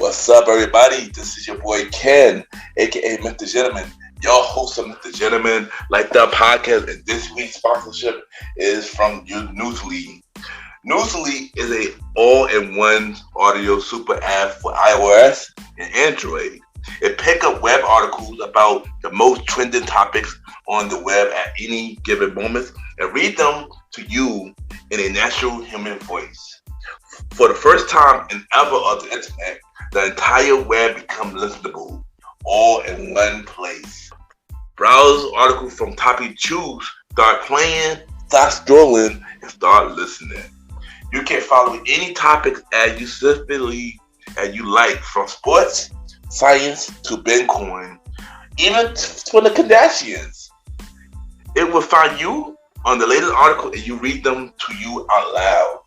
What's up, everybody? This is your boy Ken, aka Mr. Gentleman, your host of Mr. Gentleman Like That podcast. And this week's sponsorship is from Newsly. Newsly is a all-in-one audio super app for iOS and Android. It picks up web articles about the most trending topics on the web at any given moment and read them to you in a natural human voice. For the first time in ever of the internet, the entire web becomes listenable, all in one place. Browse articles from topic choose, start playing, start scrolling, and start listening. You can follow any topics as you specifically as you like, from sports, science to Bitcoin, even for the Kardashians. It will find you on the latest article and you read them to you out loud.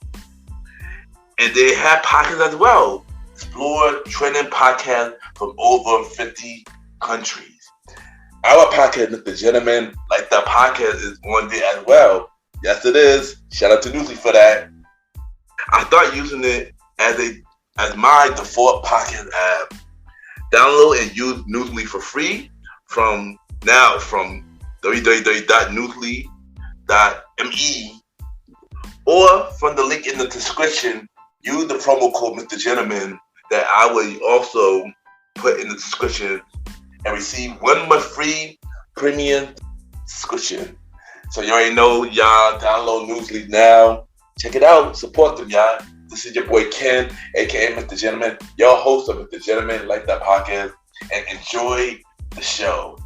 And they have podcasts as well. Explore trending podcasts from over 50 countries. Our podcast, Mr. Gentleman Like That podcast, is on there as well. Yes, it is. Shout out to Newsly for that. I started using it as my default podcast app. Download and use Newsly for free from www.newsly.me or from the link in the description. Use the promo code Mr. Gentleman that I will also put in the description and receive 1 month free premium subscription. So you already know, y'all, download Newsly now. Check it out. Support them, y'all. This is your boy Ken, aka Mr. Gentleman, your host of Mr. Gentleman Like That podcast, and enjoy the show.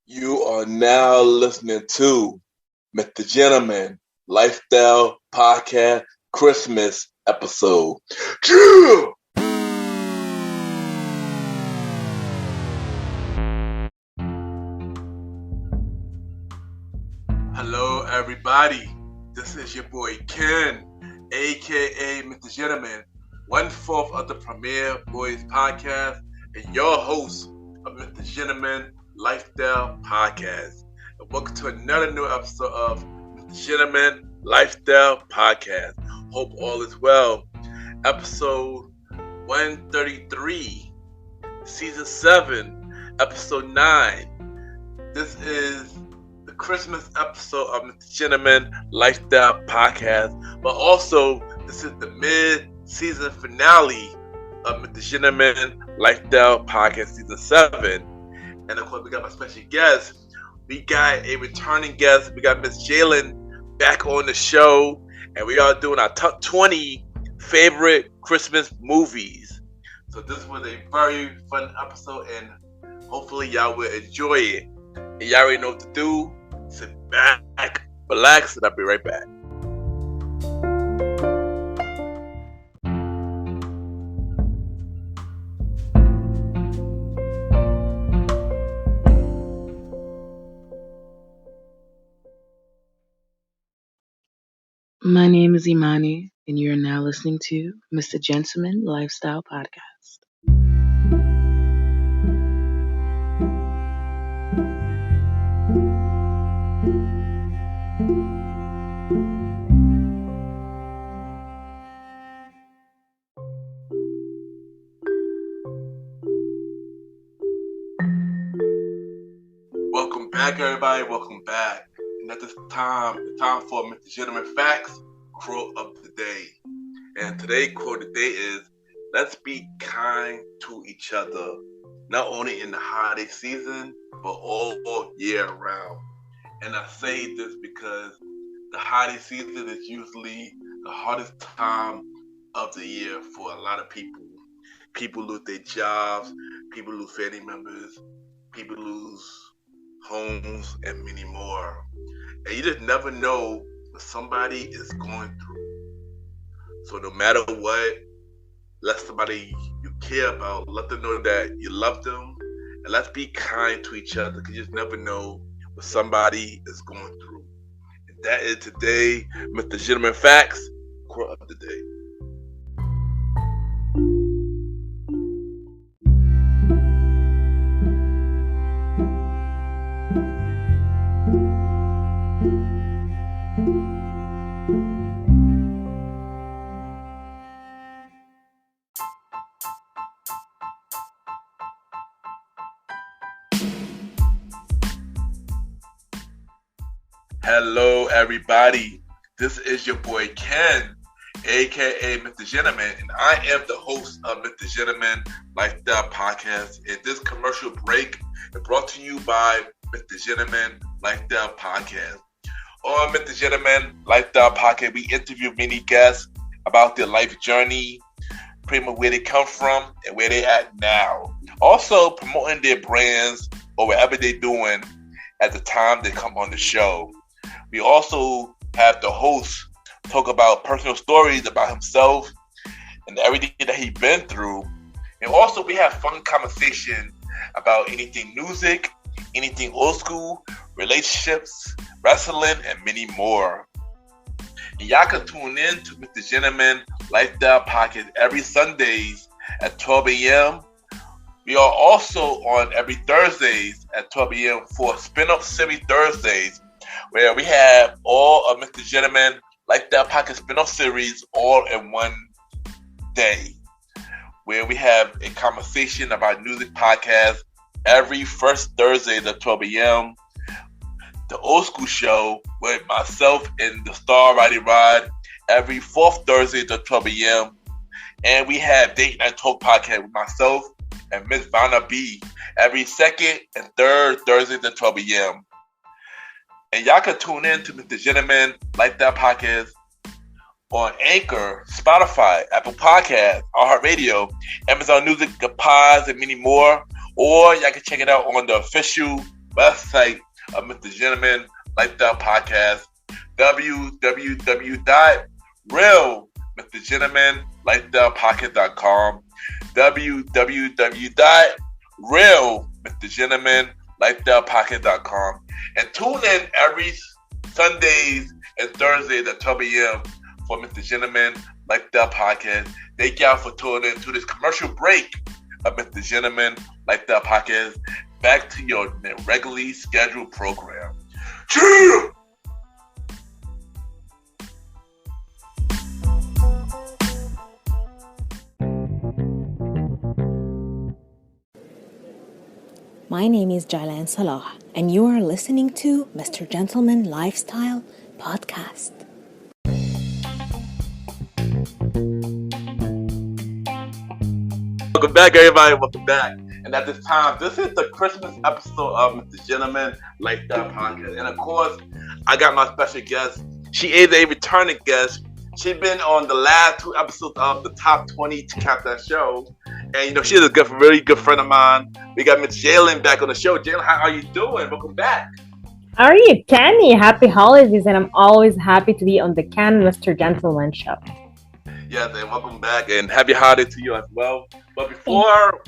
You are now listening to Mr. Gentleman Lifestyle Podcast Christmas episode. Hello, everybody. This is your boy Ken, aka Mr. Gentleman, 1/4 of the Premier Boys podcast, and your host of Mr. Gentleman Lifestyle Podcast. And welcome to another new episode of Mr. Gentleman Lifestyle Podcast. Hope all is well. Episode 133, Season 7, Episode 9. This is the Christmas episode of Mr. Gentleman Lifestyle Podcast, but also this is the mid-season finale of Mr. Gentleman Lifestyle Podcast Season 7. And of course, we got my special guest. We got a returning guest. We got Miss Jaylan back on the show, and we are doing our top 20 favorite Christmas movies. So this was a very fun episode, and hopefully y'all will enjoy it. And y'all already know what to do. Sit back, relax, and I'll be right back. My name is Imani, and you're now listening to Mr. Gentleman Lifestyle Podcast. Welcome back, everybody. Welcome back. And at this time, the time for Mr. Gentleman Facts quote of the day. And today's quote of the day is, let's be kind to each other, not only in the holiday season, but all year round. And I say this because the holiday season is usually the hardest time of the year for a lot of people. People lose their jobs, people lose family members, people lose homes, and many more. And you just never know what somebody is going through. So no matter what, let somebody you care about, let them know that you love them, and let's be kind to each other, because you just never know what somebody is going through. And that is today, Mr. Gentleman Facts quote of the day. Hello, everybody. This is your boy Ken, aka Mr. Gentleman, and I am the host of Mr. Gentleman Lifestyle Podcast. And this commercial break is brought to you by Mr. Gentleman Lifestyle Podcast. On Mr. Gentleman Lifestyle Podcast, we interview many guests about their life journey, pretty much where they come from and where they at now. Also promoting their brands or whatever they're doing at the time they come on the show. We also have the host talk about personal stories about himself and everything that he's been through. And also we have fun conversation about anything music, anything old school, relationships, wrestling, and many more. And y'all can tune in to Mr. Gentleman Lifestyle Podcast every Sundays at 12 a.m. We are also on every Thursdays at 12 a.m. for Spin-Off Series Thursdays, where we have all of Mr. Gentleman Lifestyle Podcast spin-off series all in one day, where we have a conversation about music podcast every first Thursday at 12 a.m. The Old School Show with myself and the Star Roddy Rod every fourth Thursday at 12 a.m. And we have Date Night Talk Podcast with myself and Miss Vanna B every second and third Thursday at 12 a.m. And y'all can tune in to Mr. Gentleman Lifestyle Podcast on Anchor, Spotify, Apple Podcasts, iHeartRadio, Amazon Music, Pods, and many more. Or y'all can check it out on the official website of Mr. Gentleman Lifestyle Podcast, www.realmrgentlemanlifestylepodcast.com, www.realmrgentlemanlifestylepodcast.com. And tune in every Sundays and Thursdays at 12 a.m. for Mr. Gentleman Lifestyle Podcast. Thank y'all for tuning in to this commercial break of Mr. Gentleman Lifestyle Podcast. Back to your regularly scheduled program. Cheer! My name is Jaylan Salah, and you are listening to Mr. Gentleman Lifestyle Podcast. Welcome back, everybody. Welcome back. And at this time, this is the Christmas episode of Mr. Gentleman Lifestyle Podcast. And of course, I got my special guest. She is a returning guest. She's been on the last two episodes of the Top 20 Countdown Show. And, she's a really good friend of mine. We got Miss Jaylan back on the show. Jaylan, how are you doing? Welcome back. How are you, Kenny? Happy holidays, and I'm always happy to be on the Ken Mr. Gentleman show. Yes, and welcome back, and happy holiday to you as well. But before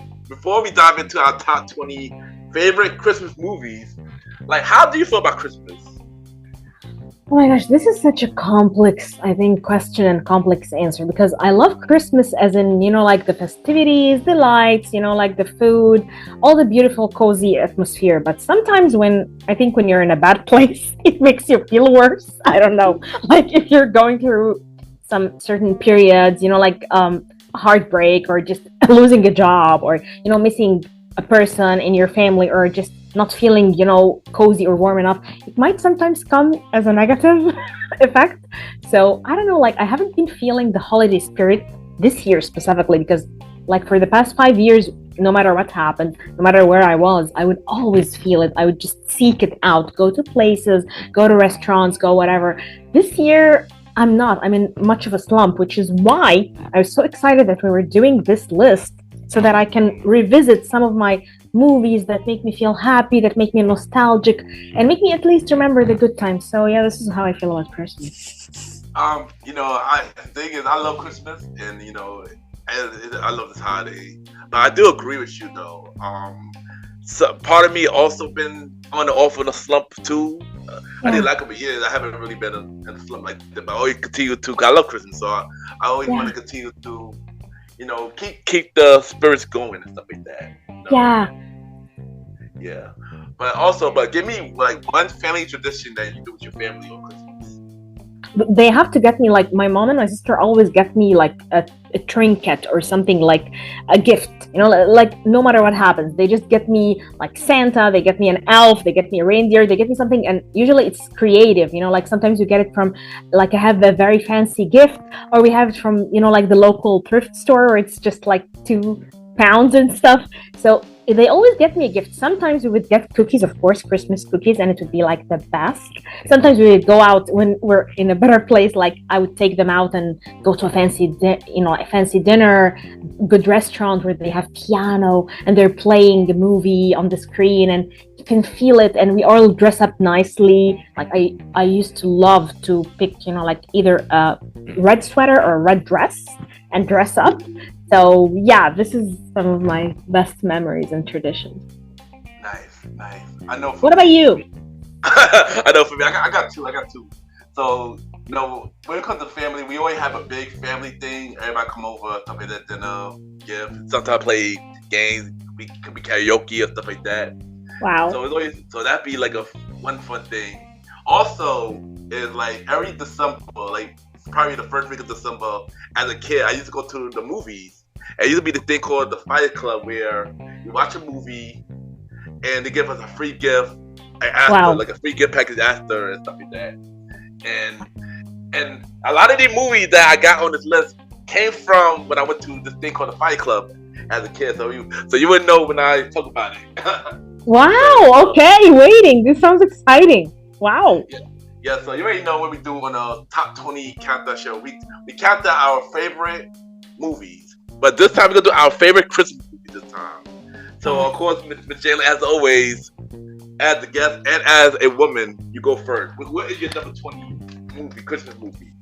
we dive into our top 20 favorite Christmas movies, how do you feel about Christmas? Oh my gosh, this is such a complex, question and complex answer, because I love Christmas as in, the festivities, the lights, the food, all the beautiful, cozy atmosphere. But sometimes when you're in a bad place, it makes you feel worse. I don't know. If you're going through some certain periods, heartbreak or just losing a job or, missing a person in your family or just not feeling, cozy or warm enough, it might sometimes come as a negative effect. So I don't know, I haven't been feeling the holiday spirit this year specifically because for the past 5 years, no matter what happened, no matter where I was, I would always feel it. I would just seek it out, go to places, go to restaurants, go whatever. This year, I'm not. I'm in much of a slump, which is why I was so excited that we were doing this list so that I can revisit some of my movies that make me feel happy, that make me nostalgic, and make me at least remember the good times. So yeah, this is how I feel about Christmas. The thing is, I love Christmas, and I love this holiday. But I do agree with you though. So part of me also been on and off in a slump too. I did like it for years. I haven't really been in a slump like that, but I always continue to. Cause I love Christmas, so I always want to continue to, keep the spirits going and stuff like that. Yeah. But give me one family tradition that you do with your family on Christmas. they have to get me, like, my mom and my sister always get me like a trinket or something, like a gift, like no matter what happens, they just get me like Santa, they get me an elf, they get me a reindeer, they get me something. And usually it's creative, like sometimes you get it from, like, I have a very fancy gift, or we have it from, like the local thrift store where it's just like £2 and stuff. So they always get me a gift. Sometimes we would get cookies, of course, Christmas cookies, and it would be like the best. Sometimes we would go out when we're in a better place, like I would take them out and go to a fancy dinner, good restaurant where they have piano and they're playing a movie on the screen and you can feel it, and we all dress up nicely. Like I used to love to pick, like either a red sweater or a red dress and dress up. So yeah, this is some of my best memories and traditions. Nice. I know. What about you? I know for me, I got two. So, when it comes to family, we always have a big family thing. Everybody come over, stuff like that, dinner, gift. Sometimes play games. We could be karaoke or stuff like that. Wow. So it's always, that'd be like one fun thing. Also, is like every December, like probably the first week of December, as a kid, I used to go to the movies. And it used to be the thing called the Fight Club, where you watch a movie and they give us a free gift after, like a free gift package after and stuff like that. And a lot of the movies that I got on this list came from when I went to this thing called the Fight Club as a kid. So you wouldn't know when I talk about it. Wow. Okay. Waiting. This sounds exciting. Wow. Yeah. So you already know what we do on a top 20 countdown show. We count down our favorite movies. But this time we're going to do our favorite Christmas movie this time. So, of course, Ms. Jaylan, as always, as the guest and as a woman, you go first. What is your number 20 Christmas movie?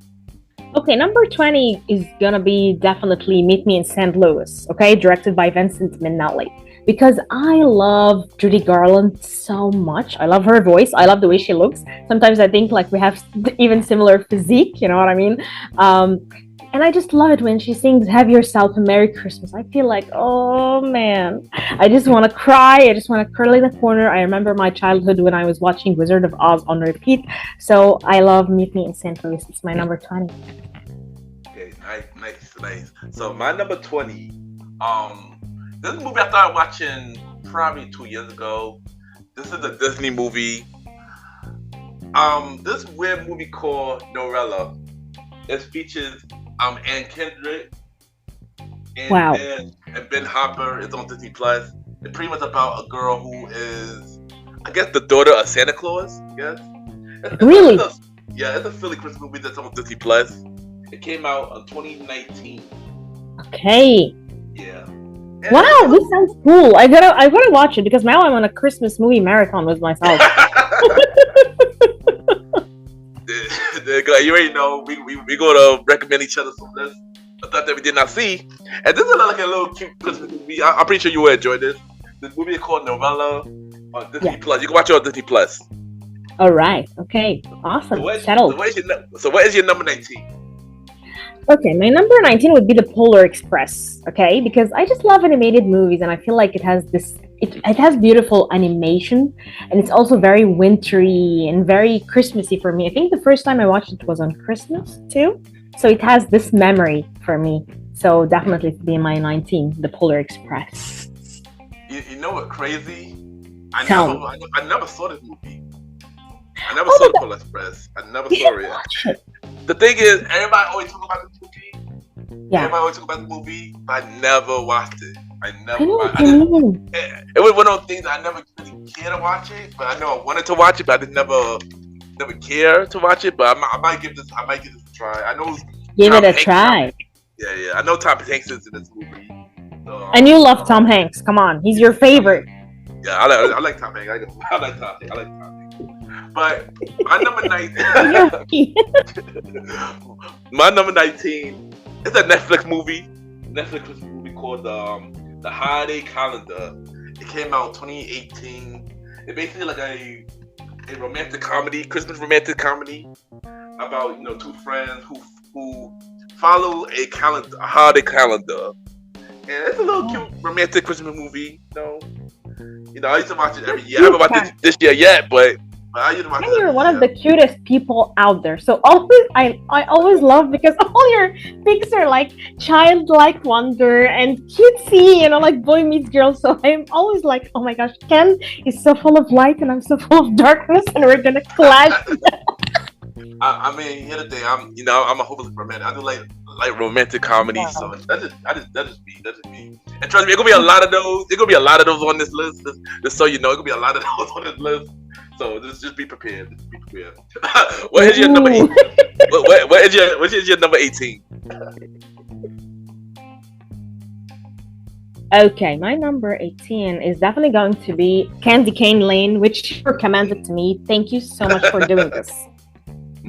Okay, number 20 is going to be definitely Meet Me in St. Louis, okay? Directed by Vincent Minnelli. Because I love Judy Garland so much. I love her voice. I love the way she looks. Sometimes I think like we have even similar physique, you know what I mean? And I just love it when she sings Have Yourself a Merry Christmas. I feel like, oh man, I just want to cry. I just want to curl in the corner. I remember my childhood when I was watching Wizard of Oz on repeat. So I love Meet Me in St. Louis. It's my number 20. Okay, nice. So my number 20, this is a movie I started watching probably 2 years ago. This is a Disney movie. This weird movie called Norella. It features Ann Kendrick and Ben Hopper. It's on Disney Plus. It's pretty much about a girl who is, I guess, the daughter of Santa Claus. Yes. Really? It's a Philly Christmas movie that's on Disney Plus. It came out in 2019. Okay. Yeah. Wow, this sounds cool. I gotta watch it because now I'm on a Christmas movie marathon with myself. You already know we go to recommend each other some lists of stuff that we did not see, and this is like a little cute Christmas movie. I'm pretty sure you will enjoy this. This movie is called Novella on Disney Plus. You can watch it on Disney Plus. All right. Okay. Awesome. Settled. So what is your number 19? Okay, my number 19 would be The Polar Express. Okay, because I just love animated movies, and I feel like it has this. It has beautiful animation, and it's also very wintry and very Christmassy for me. I think the first time I watched it was on Christmas too, so it has this memory for me. So definitely to be in my 19, The Polar Express. You know what crazy? I never saw this movie. I never saw The Polar Express. I never saw it. The thing is, everybody always talk about the movie. Yeah. Everybody always talk about the movie, but I never watched it. I know what you mean. It was one of those things I never really cared to watch it, but I know I wanted to watch it, but I did never care to watch it. But I might give this a try. I know. Give it a try. Yeah. I know Tom Hanks is in this movie. So, and you love Tom Hanks. Come on, he's your favorite. Yeah, I like Tom Hanks. I like Tom Hanks. But my number 19. My number 19. It's a Netflix movie. Netflix movie called The Holiday Calendar. It came out 2018. It's basically like a romantic comedy, Christmas romantic comedy about two friends who follow a holiday calendar. And it's a little cute romantic Christmas movie. I used to watch it every year. I haven't watched it this year yet, but But I used to watch And it you're every one of year. the cutest people out there. So always, I always love because all your pics are like childlike wonder and cutesy, like boy meets girl. So I'm always like, oh my gosh, Ken is so full of light and I'm so full of darkness, and we're gonna clash. I mean, here's the thing. I'm a hopeless romantic. I do like romantic comedy. Wow. So that's just me. That's just me. And trust me, it's gonna be a lot of those. It's gonna be a lot of those on this list. Just so you know, it's gonna be a lot of those on this list. So just be prepared. Just be prepared. What is your number? Ooh. What is your number 18? Okay, my number 18 is definitely going to be Candy Cane Lane, which you recommended to me. Thank you so much for doing this.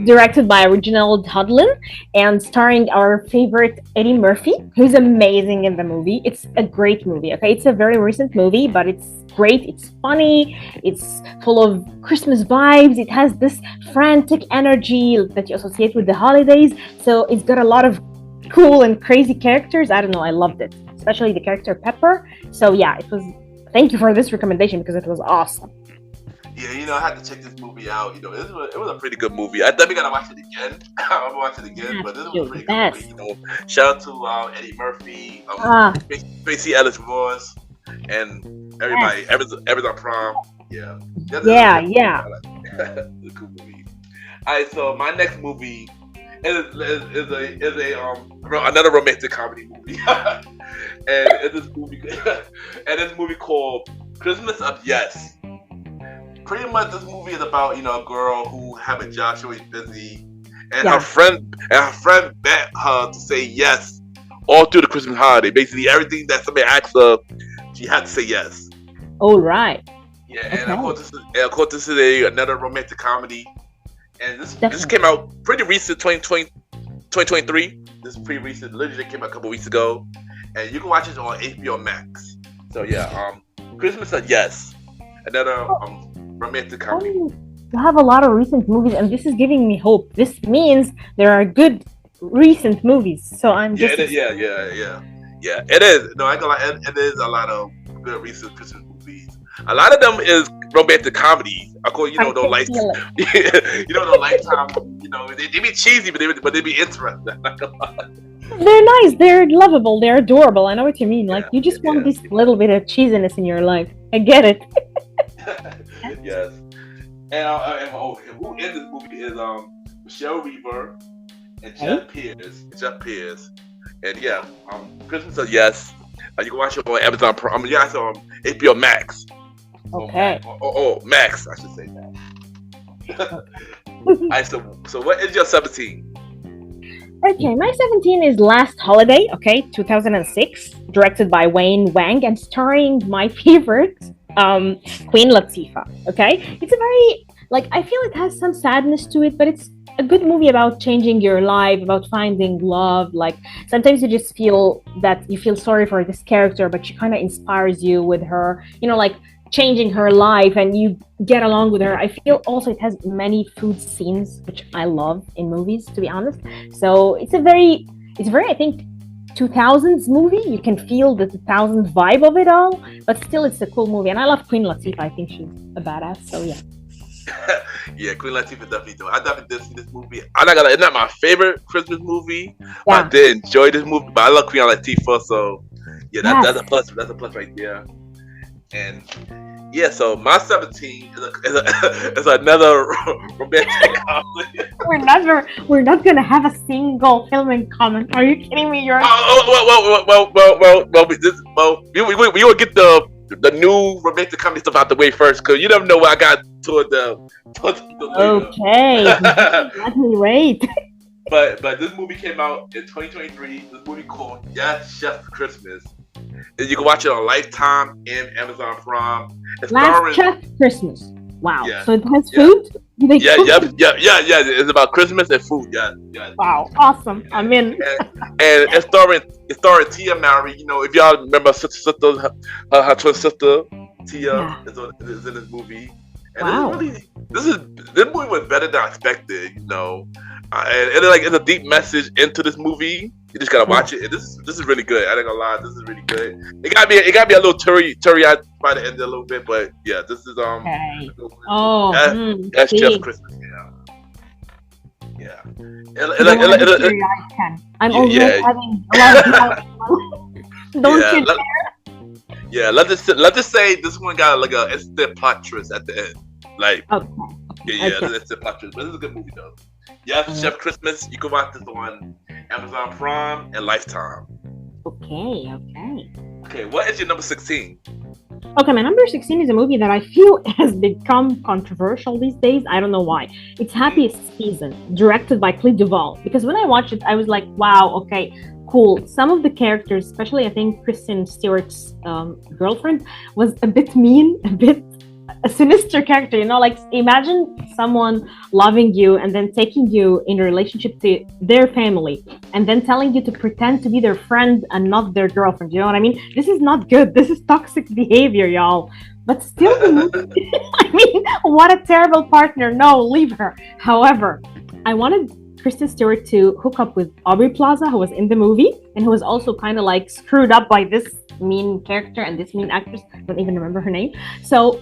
Directed by Reginald Hudlin and starring our favorite Eddie Murphy, who's amazing in the movie. It's a great movie, okay? It's a very recent movie, but it's great. It's funny. It's full of Christmas vibes. It has this frantic energy that you associate with the holidays. So it's got a lot of cool and crazy characters. I don't know. I loved it, especially the character Pepper. So yeah, it was. Thank you for this recommendation because it was awesome. Yeah, I had to check this movie out. It was a pretty good movie. I definitely gotta watch it again. I'm gonna watch it again, but this was a pretty good movie. Shout out to Eddie Murphy, Tracy Ellis Ross, and everybody. Everything prom. Yeah. Yeah. It's a cool movie. All right, so my next movie is another romantic comedy movie, and it's this movie called Christmas of Yes. Pretty much, this movie is about a girl who have a job, she's always busy, and her friend bet her to say yes all through the Christmas holiday. Basically, everything that somebody asks her, she had to say yes. All right. Yeah, and of course, this is another romantic comedy, and this came out pretty recent, 2023. This is pretty recent, literally came out a couple weeks ago, and you can watch it on HBO Max. So yeah, Christmas of Yes, another romantic comedy. You have a lot of recent movies, and this is giving me hope. This means there are good recent movies. So I'm just yeah. It is. No, I ain't gonna lie. It is a lot of good recent Christmas movies. A lot of them is romantic comedies. Of course, don't like the Lifetime. They be cheesy, but they be interesting. They're nice. They're lovable. They're adorable. I know what you mean. Like you just want this little bit of cheesiness in your life. I get it. Yes. And who in this movie is Michelle Weaver and Jeff Pierce. And yeah, Christmas of Yes. You can watch it on Amazon Prime. It's on HBO Max. Okay. Oh, Max, I should say that. Alright, so what is your 17? Okay, my 17 is Last Holiday, 2006, directed by Wayne Wang and starring my favorite, Queen Latifah, okay? It's a very, I feel it has some sadness to it, but it's a good movie about changing your life, about finding love. Sometimes you just feel that you feel sorry for this character, but she kind of inspires you with her, changing her life, and you get along with her. I feel also it has many food scenes, which I love in movies, to be honest. So it's very, I think, 2000s movie. You can feel the 2000s vibe of it all, but still it's a cool movie. And I love Queen Latifah. I think she's a badass. So yeah. Yeah, Queen Latifah definitely do. I definitely did see this movie. I'm not gonna. It's not my favorite Christmas movie, but I did enjoy this movie. But I love Queen Latifah, so yeah, that's a plus. That's a plus right there. And yeah, so my 17 is another romantic comedy. We're not gonna have a single film in common. Are you kidding me? You're we will get the new romantic comedy stuff out the way first, because you never know what I got toward the okay. Exactly right. But this movie came out in 2023. This movie called Yes, Chef Christmas. And you can watch it on Lifetime and Amazon Prime. Last Chef Christmas. Wow. Yeah. So it has food? Yeah. It's about Christmas and food. Yeah. Wow. Awesome. I'm in. And it's starring Tia Mowry. If y'all remember her twin sister, Tia is in this movie. And wow. This movie was better than I expected, and it's a deep message into this movie. You just gotta watch it. And this is really good. I ain't gonna lie, this is really good. It got me a little teary eyed by the end a little bit, but yeah, this is Okay. that's See. Chef Christmas. Yeah. I'm already having a lot of don't you? Yeah, let's just say this one got like a instant plot twist at the end. Like, it's an instant plot twist, but this is a good movie though. Yes, Chef Christmas. You can watch this on Amazon Prime and Lifetime. Okay. What is your number 16? Okay, my number 16 is a movie that I feel has become controversial these days. I don't know why. It's Happiest Season, directed by Clea Duvall. Because when I watched it, I was like, wow, okay, cool. Some of the characters, especially I think Kristen Stewart's girlfriend, was a bit mean, a bit a sinister character, you know, like imagine someone loving you and then taking you in a relationship to their family and then telling you to pretend to be their friend and not their girlfriend. You know what I mean? This is not good. This is toxic behavior, y'all. But still, the movie, I mean, what a terrible partner. No, leave her. However, I wanted Kristen Stewart to hook up with Aubrey Plaza, who was in the movie and who was also kind of like screwed up by this mean character and this mean actress. I don't even remember her name. So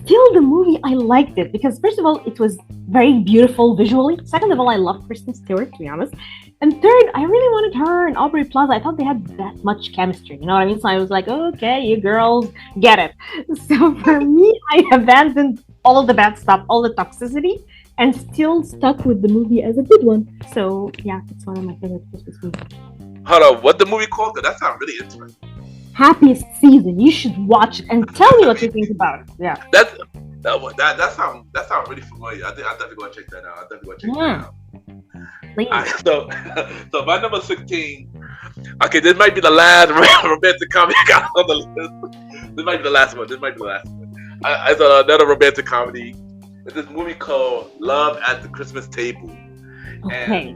still, the movie, I liked it because first of all, it was very beautiful visually. Second of all, I love Kristen Stewart, to be honest. And third, I really wanted her and Aubrey Plaza. I thought they had that much chemistry, you know what I mean? So I was like, okay, you girls get it. So for me, I abandoned all the bad stuff, all the toxicity, and still stuck with the movie as a good one. So yeah, it's one of my favorite Christmas movies. Hold on, what the movie called? That sounds really interesting. Happiest Season. You should watch it and tell me what you think about it. Yeah. That sounds really familiar. I definitely gonna check that out. So my number 16. Okay, this might be the last romantic comedy I got on the list. This might be the last one. It's another romantic comedy. It's this movie called Love at the Christmas Table. Okay.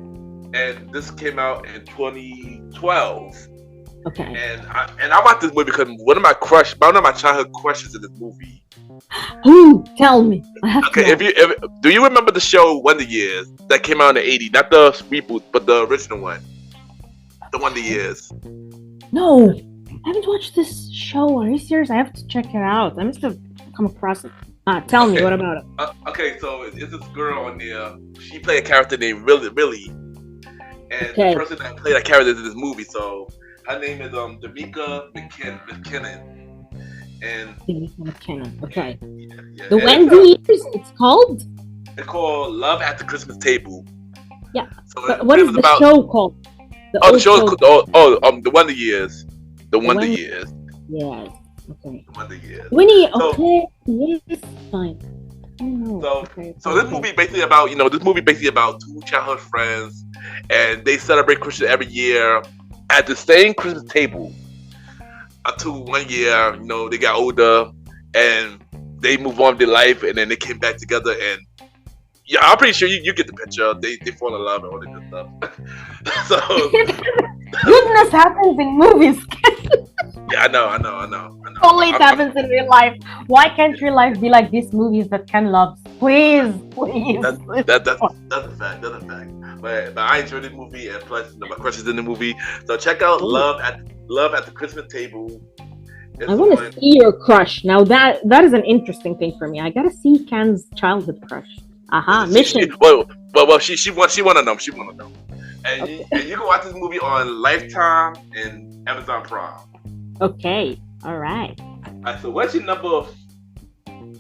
And this came out in 2012. Okay. And I watched this movie because one of my childhood crushes in this movie. Ooh, tell me. Okay, do you remember the show Wonder Years that came out in the 80s? Not the reboot, but the original one. The Wonder Years. No, I haven't watched this show. Are you serious? I have to check it out. I must have come across it. Tell me, what about it? Okay, so it's this girl on there. She played a character named Millie. And the person that played that character is in this movie, so her name is D'Amica McKinnon. And McKinnon. Okay. Yeah. The Wendy Years, it's called? It's called Love at the Christmas Table. Yeah. So but what is the show called? The show is called The Wonder Years. The Wonder Years. Yes. Okay. The Wonder Years. Winnie, okay. Yes, fine. So this movie basically about two childhood friends, and they celebrate Christmas every year at the same Christmas table. Until one year, they got older and they move on with their life, and then they came back together. And yeah, I'm pretty sure you get the picture. They fall in love and all that good stuff. So goodness happens in movies. Yeah, I know. Only it happens in real life. Why can't real life be like these movies that Ken loves? Please. That's a fact. But I enjoyed the movie, and plus my crush is in the movie. So check out Love at the Christmas Table. I want to see your crush. Now that is an interesting thing for me. I gotta see Ken's childhood crush. Mission. She want to know. And you can watch this movie on Lifetime and Amazon Prime. Okay. All right. So what's your number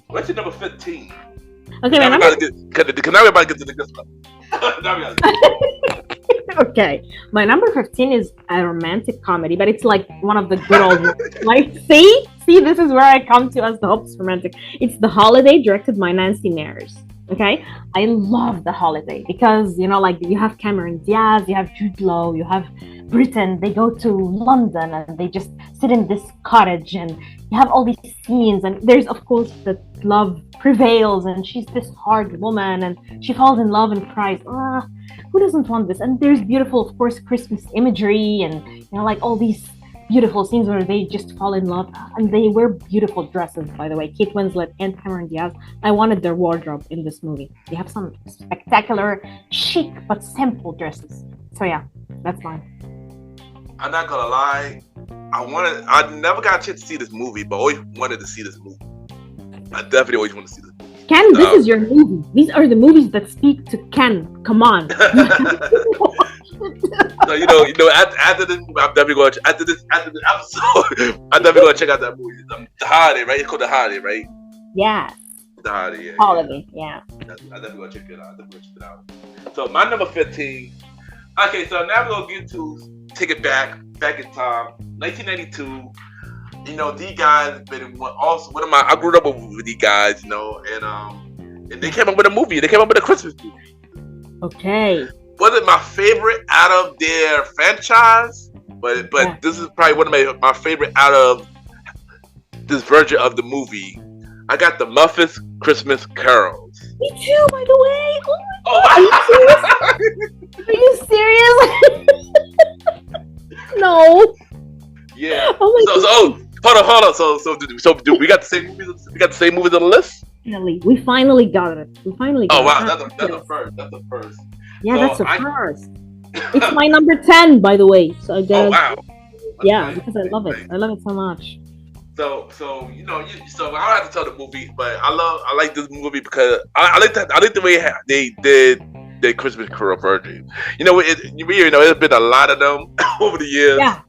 15? Okay, now we're about to get to the good stuff. Okay, my number 15 is a romantic comedy, but it's like one of the good old ones. Like, see, this is where I come to as the hopeless romantic. It's The Holiday, directed by Nancy Meyers. Okay, I love The Holiday because you have Cameron Diaz, you have Jude Law, you have Britain. They go to London and they just sit in this cottage, and you have all these scenes. And there's of course that love prevails, and she's this hard woman, and she falls in love and cries. Who doesn't want this? And there's beautiful, of course, Christmas imagery, and all these beautiful scenes where they just fall in love, and they wear beautiful dresses, by the way. Kate Winslet and Cameron Diaz, I wanted their wardrobe in this movie. They have some spectacular, chic but simple dresses. So yeah, that's mine. I'm not gonna lie. I never got a chance to see this movie, but always wanted to see this movie. I definitely always want to see this movie. Ken, this is your movie. These are the movies that speak to Ken. Come on. So after this, I'm definitely going to after this episode. I'm definitely going to check out that movie. The Holiday, right? It's called The Holiday, right? Yeah. The Holiday. Yeah, Holiday. Yeah. I'm definitely going to check it out. So my number 15. Okay, so now we're going to get to take it back in time, 1992. These guys been also one of my. I grew up with these guys, and they came up with a movie. They came up with a Christmas movie. Okay. Wasn't my favorite out of their franchise, but Yeah. this is probably one of my favorite out of this version of the movie. I got the Muppets Christmas Carols. Me too, by the way. Oh, Are you serious? No. Yeah. Oh my God. Hold on. So do we got the same movies? We got the same movies on the list? We finally got it. Oh wow, that's a first. That's a first. Yeah, So that's a first. It's my number 10, by the way. So I Oh wow. Yeah, because I love it. I love it so much. So so I don't have to tell the movie, but I like this movie because I like the way they did the Christmas Carol version. There's been a lot of them over the years. Yeah,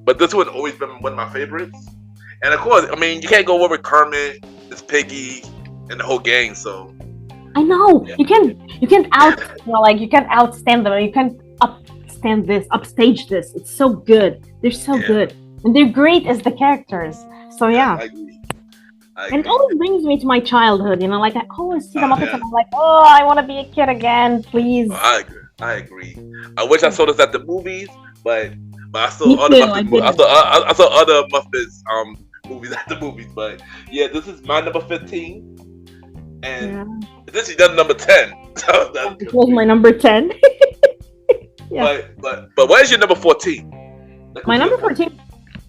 but this one always been one of my favorites. And of course, I mean, you can't go over Kermit, Miss Piggy, and the whole gang. So I know. Yeah. You can't you can't outstand them. You can't upstage this. It's so good. They're so good. And they're great as the characters. So yeah. I agree. And it always brings me to my childhood, like I always see the Muppets and I'm like, oh, I want to be a kid again, please. I agree. I wish I saw this at the movies, but I saw Me other too, Muppets. I saw other Muppets movies at the movies, but yeah, this is my number 15, and this is number 10. So It was my number 10. Yeah. But what is your number 14? My number 14.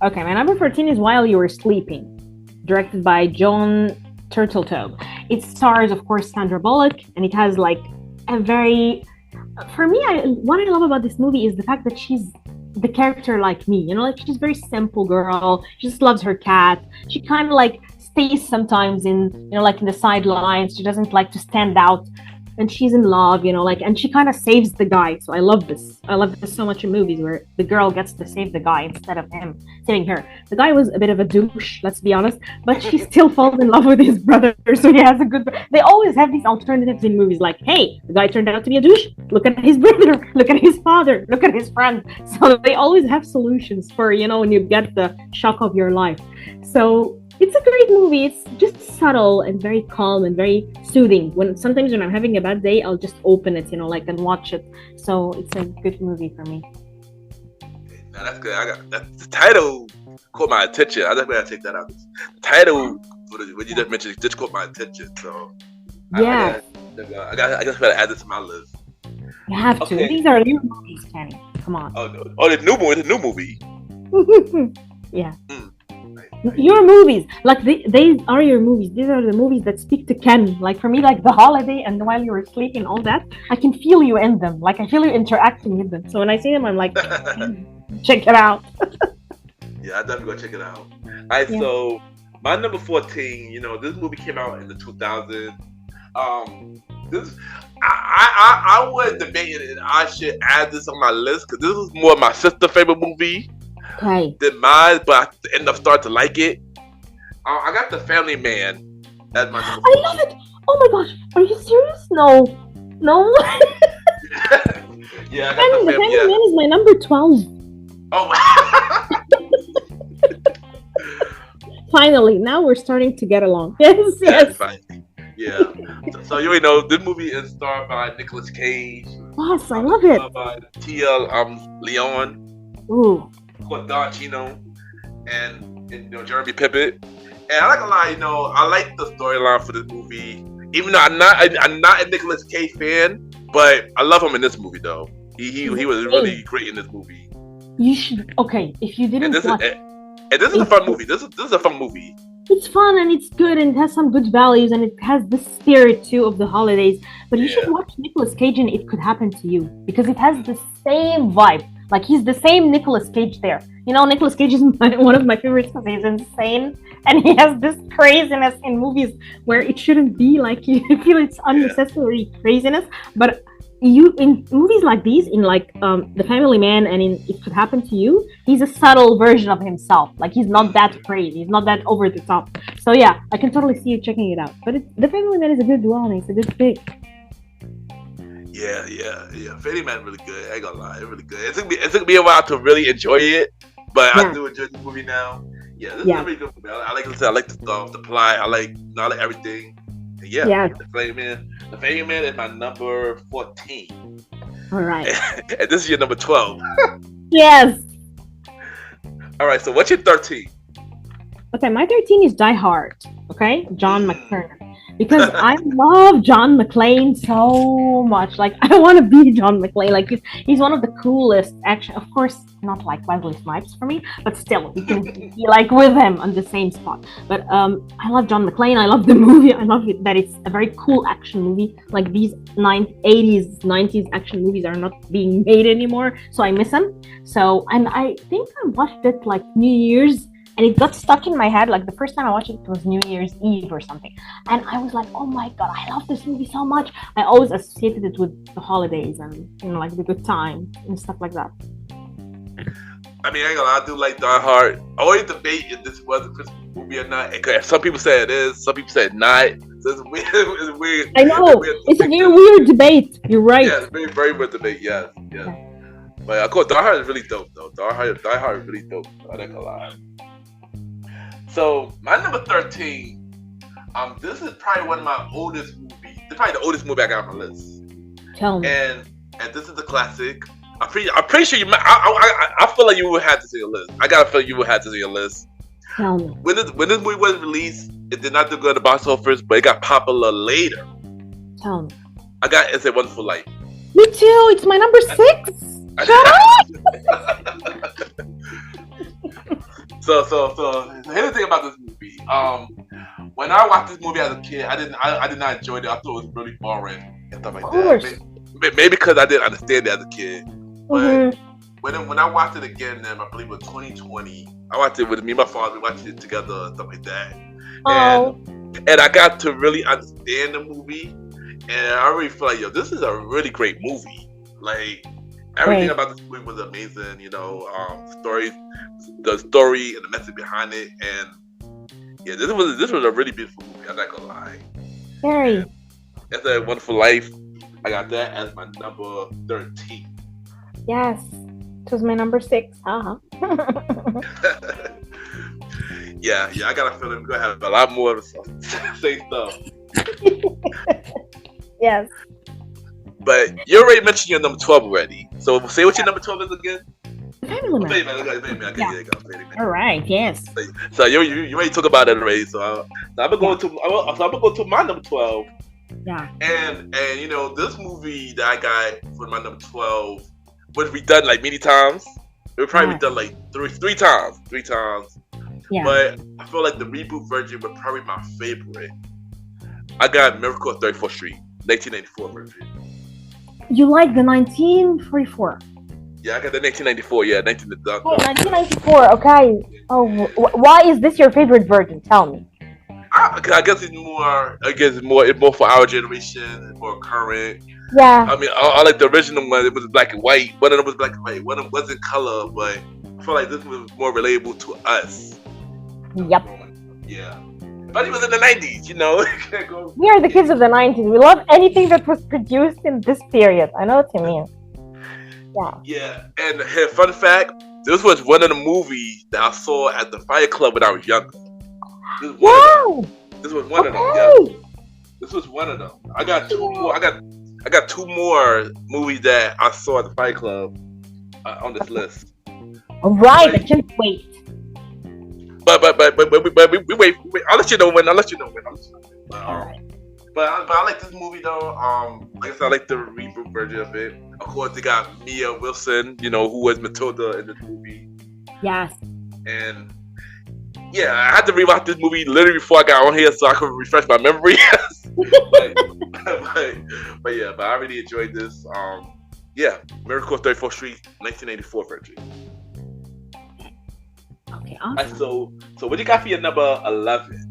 Okay, my number 14 is While You Were Sleeping, directed by John Turteltaub. It stars, of course, Sandra Bullock, and it has like a very. For me, what I love about this movie is the fact that she's the character like me. She's a very simple girl. She just loves her cat. She kind of like stays sometimes in, in the sidelines. She doesn't like to stand out. And she's in love, and she kind of saves the guy. So I love this. I love this so much in movies where the girl gets to save the guy instead of him saving her. The guy was a bit of a douche, let's be honest, but she still falls in love with his brother. So he has a good. They always have these alternatives in movies, like, hey, the guy turned out to be a douche. Look at his brother. Look at his father. Look at his friend. So they always have solutions for when you get the shock of your life. So. It's a great movie. It's just subtle and very calm and very soothing. Sometimes when I'm having a bad day, I'll just open it, and watch it. So it's a good movie for me. Now that's good. The title caught my attention. I definitely gotta take that out. The title, what you just mentioned, just caught my attention. So yeah, I guess gotta add this to my list. You have to. Okay. These are new movies, Kenny. Come on. The new movie. The new movie. Yeah. Your movies, like they are your movies. These are the movies that speak to Ken. Like for me, like The Holiday and While You Were Sleeping, all that, I can feel you in them. Like I feel you interacting with them. So when I see them, I'm like, check it out. Yeah, I definitely gonna check it out. All right, so my number 14. This movie came out in the 2000s. This I would debate it, and I should add this on my list because this was more my sister's favorite movie. Okay. Than mine, but I ended up starting to like it. I got The Family Man as my number 14. I love it. Oh my gosh, are you serious? No. Yeah, I got The Family Man is my number 12. Oh. Finally, now we're starting to get along. Yes. Finally. Yeah. So you already know this movie is starred by Nicolas Cage. Yes, I love it. By Tia Leon. Ooh. Don Chino and Jeremy Pippin. And I like I like the storyline for this movie. Even though I'm not a Nicolas Cage fan, but I love him in this movie though. He was really great in this movie. You should if you didn't watch. And this is a fun movie. This is a fun movie. it's fun and it's good and it has some good values and it has the spirit too of the holidays. But you should watch Nicolas Cage and It Could Happen to You because it has the same vibe. Like he's the same Nicolas Cage there. You know, Nicolas Cage is one of my favorites because he's insane and he has this craziness in movies where it shouldn't be. Like you feel it's unnecessary craziness, but you in movies like these, in like The Family Man and in It Could Happen to You, he's a subtle version of himself. Like he's not that crazy, he's not that over the top. So yeah, I can totally see you checking it out. But The Family Man is a good one. It's a good pick. Yeah. Family Man really good. I ain't gonna lie, it's really good. It took me a while to really enjoy it, but I do enjoy the movie now. Yeah, this is a really good movie. I like it. I like the plot. I like everything. Yeah. The Family Man is my number 14. All right. And this is your number 12. Yes. All right. So what's your 13? Okay, my 13 is Die Hard. Okay, John McTiernan. Because I love John McClane so much. Like I want to be John McClane. Like he's one of the coolest action. Of course, not like Wesley Snipes for me, but still, you can be like with him on the same spot. But I love John McClane. I love the movie. I love it that it's a very cool action movie. Like these 80s, 90s action movies are not being made anymore, so I miss them. So, and I think I watched it like New Year's. And it got stuck in my head. Like the first time I watched it was New Year's Eve or something. And I was like, oh my God, I love this movie so much. I always associated it with the holidays and, you know, like the good time and stuff like that. I mean, I do like Die Hard. I always debate if this was a Christmas movie or not. Some people say it is. Some people say it's not. So it's weird. It's weird. I know. It's a very weird debate. You're right. Yeah, it's a very, very weird debate. Yes. But of course, Die Hard is really dope, though. Die Hard is really dope. I ain't gonna lie. So my number 13, this is probably one of my oldest movies. It's probably the oldest movie I got on my list. Tell me. And this is a classic. I'm pretty sure you might. I feel like you would have to see a list. I got a feeling you would have to see a list. Tell me. When this movie was released, it did not do good at the box office, but it got popular later. Tell me. I got It's a Wonderful Life. Me too. It's my number 6. Shut up. So here's the thing about this movie. When I watched this movie as a kid, I did not enjoy it. I thought it was really boring and stuff like that. Maybe because I didn't understand it as a kid. But when I watched it again, I believe it was 2020. I watched it with me and my father. We watched it together and stuff like that. And I got to really understand the movie, and I really feel like this is a really great movie. Like everything about this movie was amazing. You know, the story and the message behind it, and yeah, this was a really beautiful movie. I'm not gonna lie. Very. It's a Wonderful Life. I got that as my number 13. Yes, it was my number 6. Yeah, I got a feeling we're gonna have a lot more of the same stuff. Yes. But you already mentioned your number 12 already. So say what your number 12 is again. Family Man. Okay. All right. Yes. So you already talked about it already. So I'm gonna go to my number 12. Yeah. And you know, this movie that I got for my number 12 was redone like many times. It was probably redone like three times. Yeah. But I feel like the reboot version was probably my favorite. I got Miracle on 34th Street, 1994 version. You like the 1944? Yeah, I got the 1994. Yeah, 1994. Okay. Oh, why is this your favorite version? Tell me. I guess it's more. It's more for our generation, more current. Yeah. I mean, I like the original one. It was black and white. One of them was black and white. One of them wasn't color, but I feel like this was more relatable to us. Yep. Yeah. But it was in the 90s, you know. We are the kids of the 90s. We love anything that was produced in this period. I know what you mean. Yeah. Yeah. And fun fact, this was one of the movies that I saw at the Fire Club when I was younger. This was one of them. Yeah. This was one of them. I got two more. I got two more movies that I saw at the Fight Club on this list. All right, I can't wait. But we wait. I'll let you know when. But I like this movie though. Like I said, I like the reboot version of it. Of course, they got Mia Wilson, you know, who was Matilda in this movie. Yes. And yeah, I had to rewatch this movie literally before I got on here so I could refresh my memory. but, but I really enjoyed this. Yeah, Miracle on 34th Street, 1984 version. Okay, Right, awesome. so what you got for your number 11?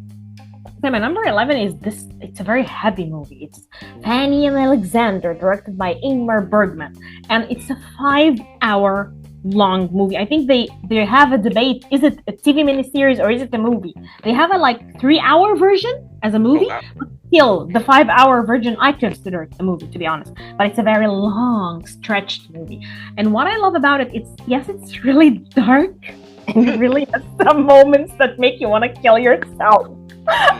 Okay, my number 11 is this. It's a very heavy movie. It's Fanny and Alexander, directed by Ingmar Bergman, and it's a 5-hour long movie. I think they have a debate: is it a TV miniseries or is it a movie? They have a 3-hour version as a movie. Oh, wow. But still, the 5-hour version I consider it a movie, to be honest. But it's a very long, stretched movie. And what I love about it, it's really dark, and it really has some moments that make you want to kill yourself.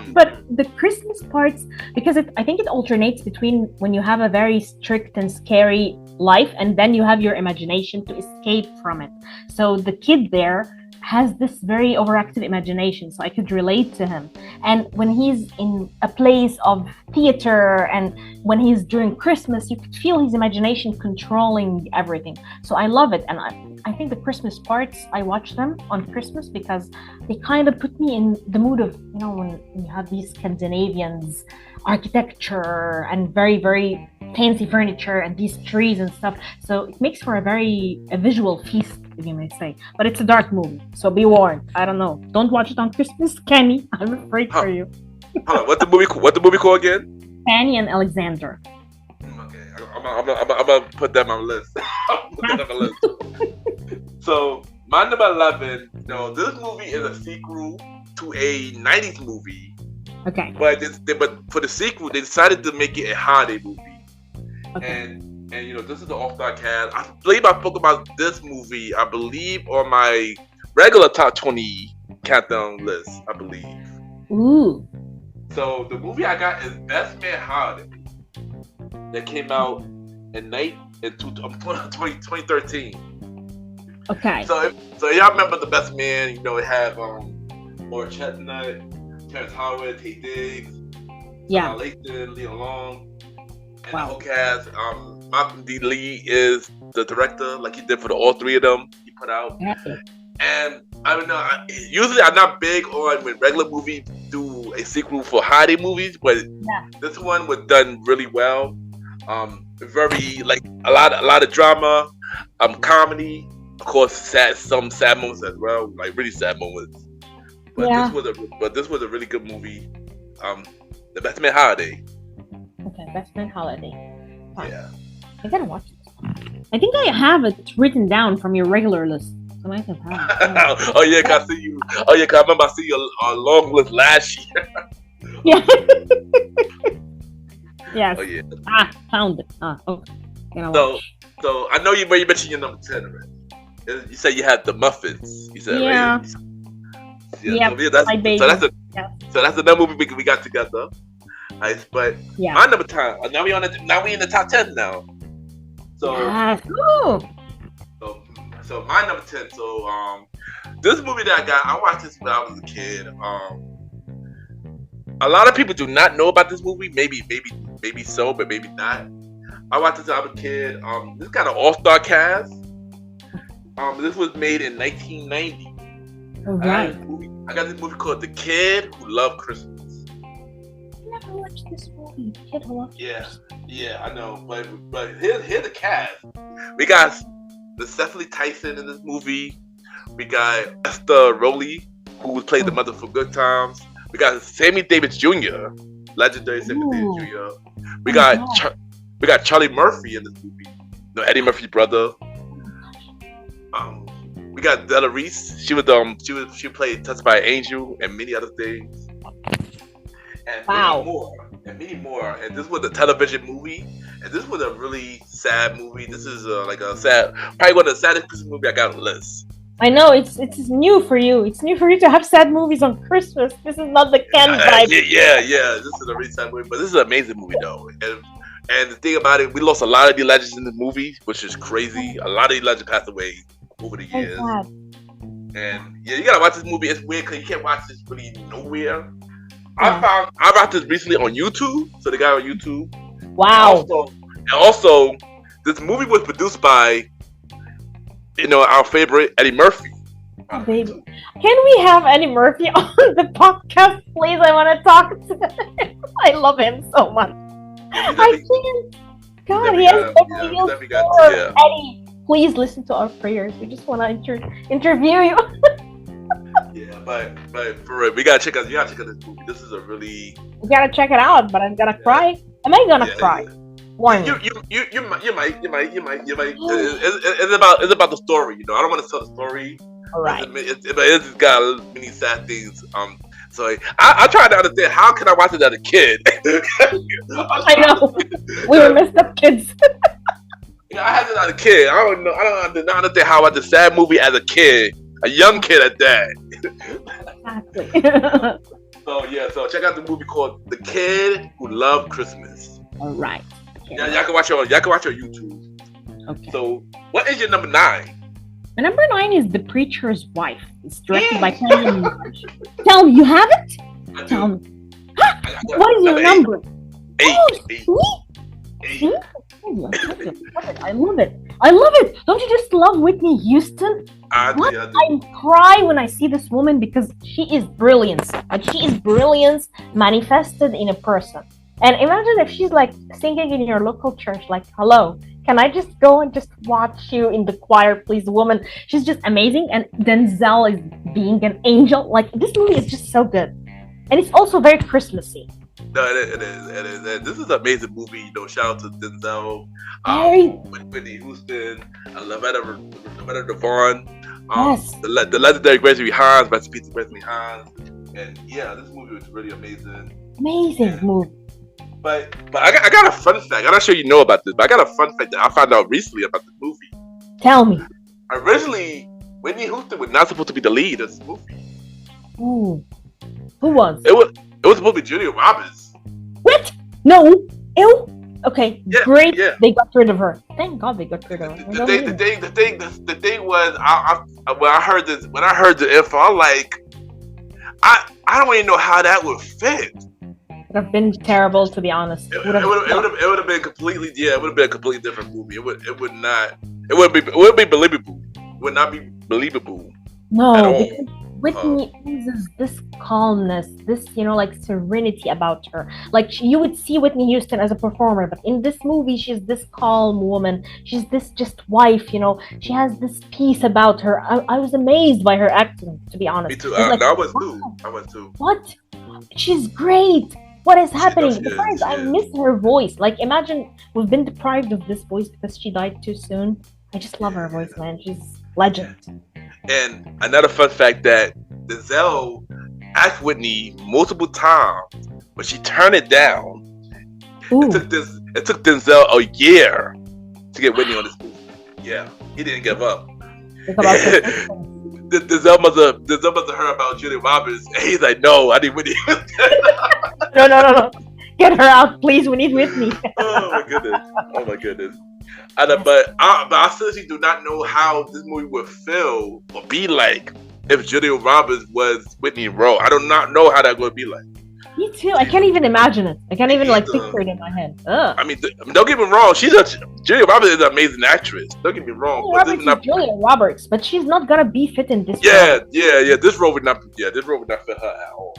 But the Christmas parts, because I think it alternates between when you have a very strict and scary life and then you have your imagination to escape from it. So the kid there has this very overactive imagination, so I could relate to him. And when he's in a place of theater and when he's during Christmas, you could feel his imagination controlling everything. So I love it. And I think the Christmas parts, I watch them on Christmas because they kind of put me in the mood of, when you have these Scandinavians, architecture and very, very fancy furniture and these trees and stuff. So it makes for a visual feast, if you may say. But it's a dark movie, so be warned. I don't know. Don't watch it on Christmas, Kenny. I'm afraid for you. Hold on, what the movie called again? Fanny and Alexander. Okay, I'm gonna put that on my list. Put that on my list. So my number 11. This movie is a sequel to a 90s movie. Okay. But for the sequel, they decided to make it a holiday movie. Okay. And this is the all-star cast. I believe I spoke about this movie, on my regular top 20 countdown list, I believe. Ooh. So the movie I got is Best Man Holiday. That came out in 2013. Okay. So y'all remember the Best Man? It had Laura Chestnut, Terrence Howard, Tate Diggs, Yeah. Lathan, Leo Long. And Wow. the whole cast, Malcolm D. Lee is the director, like he did for all three of them. He put out, and I don't know. Usually, I'm not big on when regular movies do a sequel for holiday movies, but this one was done really well. Very a lot of drama, comedy, of course, some sad moments as well, like really sad moments. But this was a really good movie. The Best Man Holiday. Okay, Best Man Holiday. Fine. Yeah. I gotta watch it. I think I have it written down from your regular list. I might have had it. Oh yeah, cause I see you. Oh yeah, cause I remember I see your long list last year. Yeah. Yes. Oh yeah. Found it. Okay. So I know you mentioned your number 10 already. You said you had the muffins. You said yeah. Right? Yeah. So that's another movie we got together. Nice, but my number 10. Now we in the top 10 now. So so my number 10. So this movie that I watched this when I was a kid. A lot of people do not know about this movie. Maybe so, but maybe not. I watched this when I was a kid. This got an all-star cast. This was made in 1990. Right. I got this movie called The Kid Who Loved Christmas. Never watched this movie. Kid Who Loved Christmas. Yeah, I know. But here's the cast. We got Cecily Tyson in this movie. We got Esther Rowley, who played the mother for Good Times. We got Sammy Davis Jr., legendary Sammy Davis Jr. We got Charlie Murphy in this movie. Eddie Murphy's brother. We got Della Reese. She played Touched by an Angel and many other things. And many more. And this was a television movie. And this was a really sad movie. This is probably one of the saddest Christmas movies I got on the list. I know it's new for you. It's new for you to have sad movies on Christmas. This is not the Ken vibe. Yeah. This is a really sad movie, but this is an amazing movie though. And the thing about it, we lost a lot of the legends in the movie, which is crazy. A lot of the legends passed away over the years. And you gotta watch this movie. It's weird because you can't watch this really nowhere. I watched this recently on YouTube. So the guy on YouTube. Wow. And also, this movie was produced by our favorite Eddie Murphy. Oh, baby. Can we have Eddie Murphy on the podcast, please? I want to talk to him. I love him so much. I can't. God, he has Eddie, please listen to our prayers. We just want to interview you. Yeah, but for real, you gotta check out this movie. This is a really. You gotta check it out, but I'm gonna cry. Am I gonna cry? Warn you might. It's about the story. You know, I don't want to tell the story. All right. It's got many sad things. So I tried to understand how can I watch it as a kid. I know. We were messed up kids. I had it as a kid. I don't know. I don't understand how I watched a sad movie as a kid, a young kid at that. Exactly. So check out the movie called The Kid Who Loved Christmas. All right. Yeah, y'all can watch it on YouTube. Okay. So what is your number 9? My number 9 is The Preacher's Wife. It's directed by Kenny. Tell me, you haven't? Tell me. What is your number? 8. See? I love it. Don't you just love Whitney Houston? I cry when I see this woman because she is brilliance. Like, she is brilliance manifested in a person. And imagine if she's like singing in your local church, like, hello, can I just go and just watch you in the choir, please, woman? She's just amazing. And Denzel is being an angel. Like, this movie is just so good. And it's also very Christmassy. No, it is. This is an amazing movie. You know, shout out to Denzel, Whitney Houston, Loretta Devon, yes. the legendary Gregory Hines, rest in peace to Gregory Hines. And yeah, this movie was really amazing. Amazing movie. But I got a fun fact. I'm not sure you know about this, but I got a fun fact that I found out recently about the movie. Tell me. Originally, Whitney Houston was not supposed to be the lead of this movie. Ooh. Who was? It was supposed to be Julia Roberts. What? No. Ew. Okay. Yeah, great. Yeah. They got rid of her. Thank God they got rid of her. The thing was, when I heard the info, I'm like, I don't even know how that would fit. It would have been terrible, to be honest. It would have been completely. Yeah, it would have been a completely different movie. It wouldn't be believable. It would not be believable. No, because Whitney uses this calmness, this, like, serenity about her. Like, you would see Whitney Houston as a performer, but in this movie, she's this calm woman. She's this just wife, She has this peace about her. I was amazed by her acting, to be honest. Me too. I was too. What? She's great. What is happening? Besides, I miss her voice. Like, imagine we've been deprived of this voice because she died too soon. I just love her voice, man. She's legend. And another fun fact that Denzel asked Whitney multiple times, but she turned it down. It took Denzel a year to get Whitney on this movie. Yeah, he didn't give up. Denzel must have heard about Julia Roberts, and he's like, "No, I need Whitney." No. Get her out, please. We need Whitney. Oh my goodness. But I seriously do not know how this movie would feel or be like if Julia Roberts was Whitney Rowe. I do not know how that would be like. Me too. I can't even imagine it. I can't even picture it in my head. Ugh. I mean, don't get me wrong. Julia Roberts is an amazing actress. Don't get me wrong. Julia Roberts, but she's not gonna be fit in this. Yeah. This role would not fit her at all.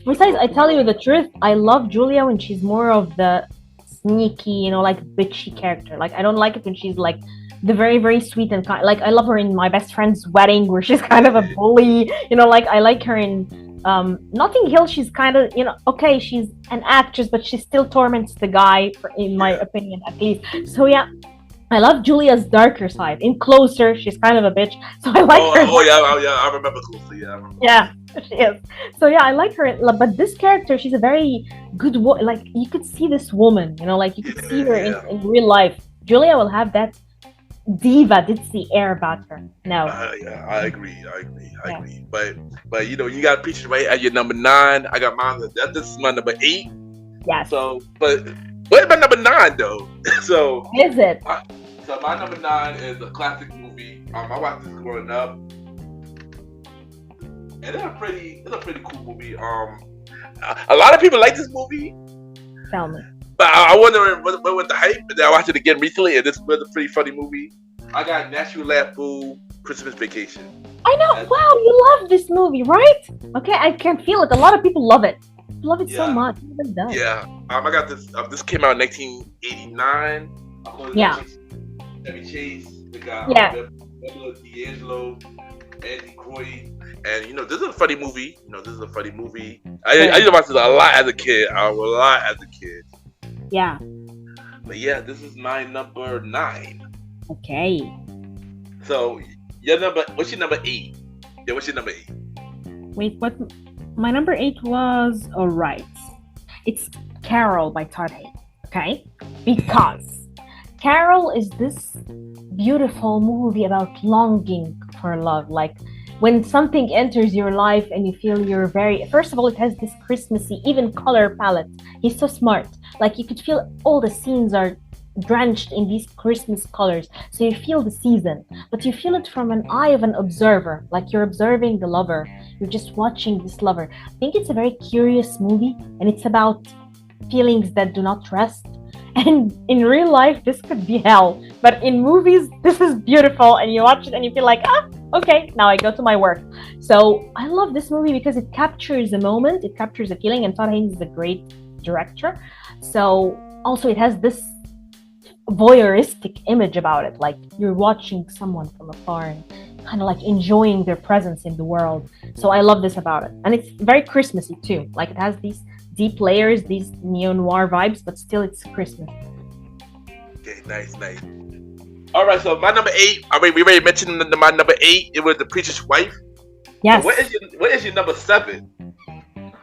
Besides, I tell you the truth, I love Julia when she's more of the sneaky, like, bitchy character. Like, I don't like it when she's like the very, very sweet and kind. Like, I love her in My Best Friend's Wedding, where she's kind of a bully. Like, I like her in Notting Hill. She's kind of, okay, she's an actress, but she still torments the guy, in my opinion, at least. So yeah, I love Julia's darker side. In Closer, she's kind of a bitch, so I like her. I remember Closer. Yeah, she is. So yeah, I like her. But this character, she's a very good like, you could see this woman, like, you could see her in real life. Julia will have that diva, ditzy air about her. No. I agree. But you got Preacher right at your number 9. I got mine. This is my number 8. Yeah. So, but what about number 9 though? So. What is it? So my number 9 is a classic movie. I watched this growing up, and it's a pretty cool movie. A lot of people like this movie. Tell me. But I wonder what was the hype. And then I watched it again recently, and this was a pretty funny movie. I got National Lampoon Christmas Vacation. I know. That's, Wow, you love this movie, right? Okay, I can feel it. A lot of people love it. Love it so yeah, much. It does. yeah. I got this. This came out in 1989. Yeah. Chevy Chase. They got Yeah. Bella D'Angelo, Andy Croy, and this is a funny movie. This is a funny movie. I used to watch this a lot as a kid. Yeah. But yeah, this is my number 9. Okay. So what's your number 8? Yeah, what's your number 8? Wait, what? My number 8 was alright. It's Carol by Todd Haynes. Okay, because Carol is this beautiful movie about longing for love. Like when something enters your life and you feel you're first of all, it has this Christmassy, even color palette. He's so smart. Like you could feel all the scenes are drenched in these Christmas colors. So you feel the season, but you feel it from an eye of an observer. Like you're observing the lover. You're just watching this lover. I think it's a very curious movie, and it's about feelings that do not rest. And in real life, this could be hell. But in movies, this is beautiful, and you watch it and you feel like, okay, now I go to my work. So I love this movie because it captures a moment, it captures a feeling, and Todd Haynes is a great director. So also it has this voyeuristic image about it, like you're watching someone from afar and kind of like enjoying their presence in the world. So I love this about it, and it's very Christmassy too. Like it has these deep layers, these neo-noir vibes, but still it's Christmas. Okay, nice. All right, so my number 8. We already mentioned my number 8. It was The Preacher's Wife. Yes. So what is your number 7?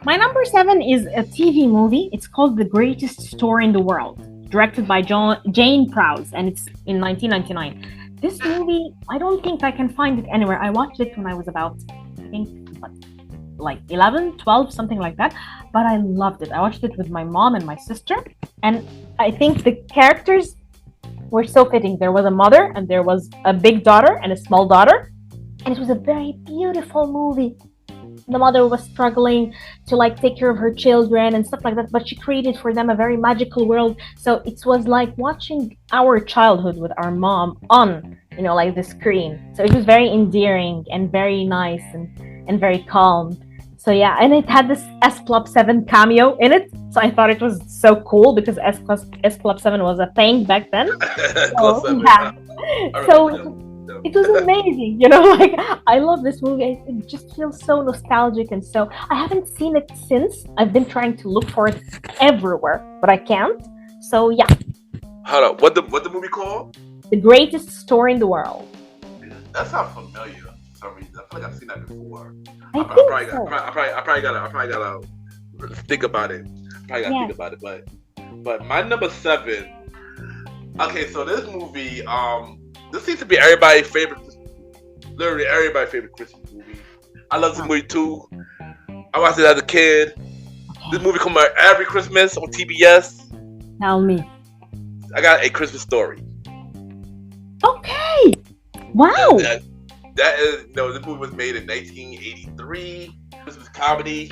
My number 7 is a TV movie. It's called The Greatest Store in the World, directed by Jane Prowse, and it's in 1999. This movie, I don't think I can find it anywhere. I watched it when I was about, I think, like 11, 12, something like that. But I loved it. I watched it with my mom and my sister. And I think the characters were so fitting. There was a mother, and there was a big daughter and a small daughter. And it was a very beautiful movie. The mother was struggling to like take care of her children and stuff like that, but she created for them a very magical world. So it was like watching our childhood with our mom on, like the screen. So it was very endearing and very nice and very calm. So yeah, and it had this S Club 7 cameo in it. So I thought it was so cool because S Club 7 was a thing back then. So, yeah. So it was amazing, like I love this movie. It just feels so nostalgic, and so I haven't seen it since. I've been trying to look for it everywhere, but I can't. So yeah. Hold on, what the movie called? The Greatest Store in the World. That sounds familiar for some reason. I feel like I've seen that before. I probably gotta think about it. Think about it, but my number 7. Okay, so this movie, this seems to be everybody's favorite, literally everybody's favorite Christmas movie. I love this movie too. I watched it as a kid. Okay. This movie comes out every Christmas on TBS. Tell me. I got A Christmas Story. Okay. Wow. That is, this movie was made in 1983. Christmas comedy.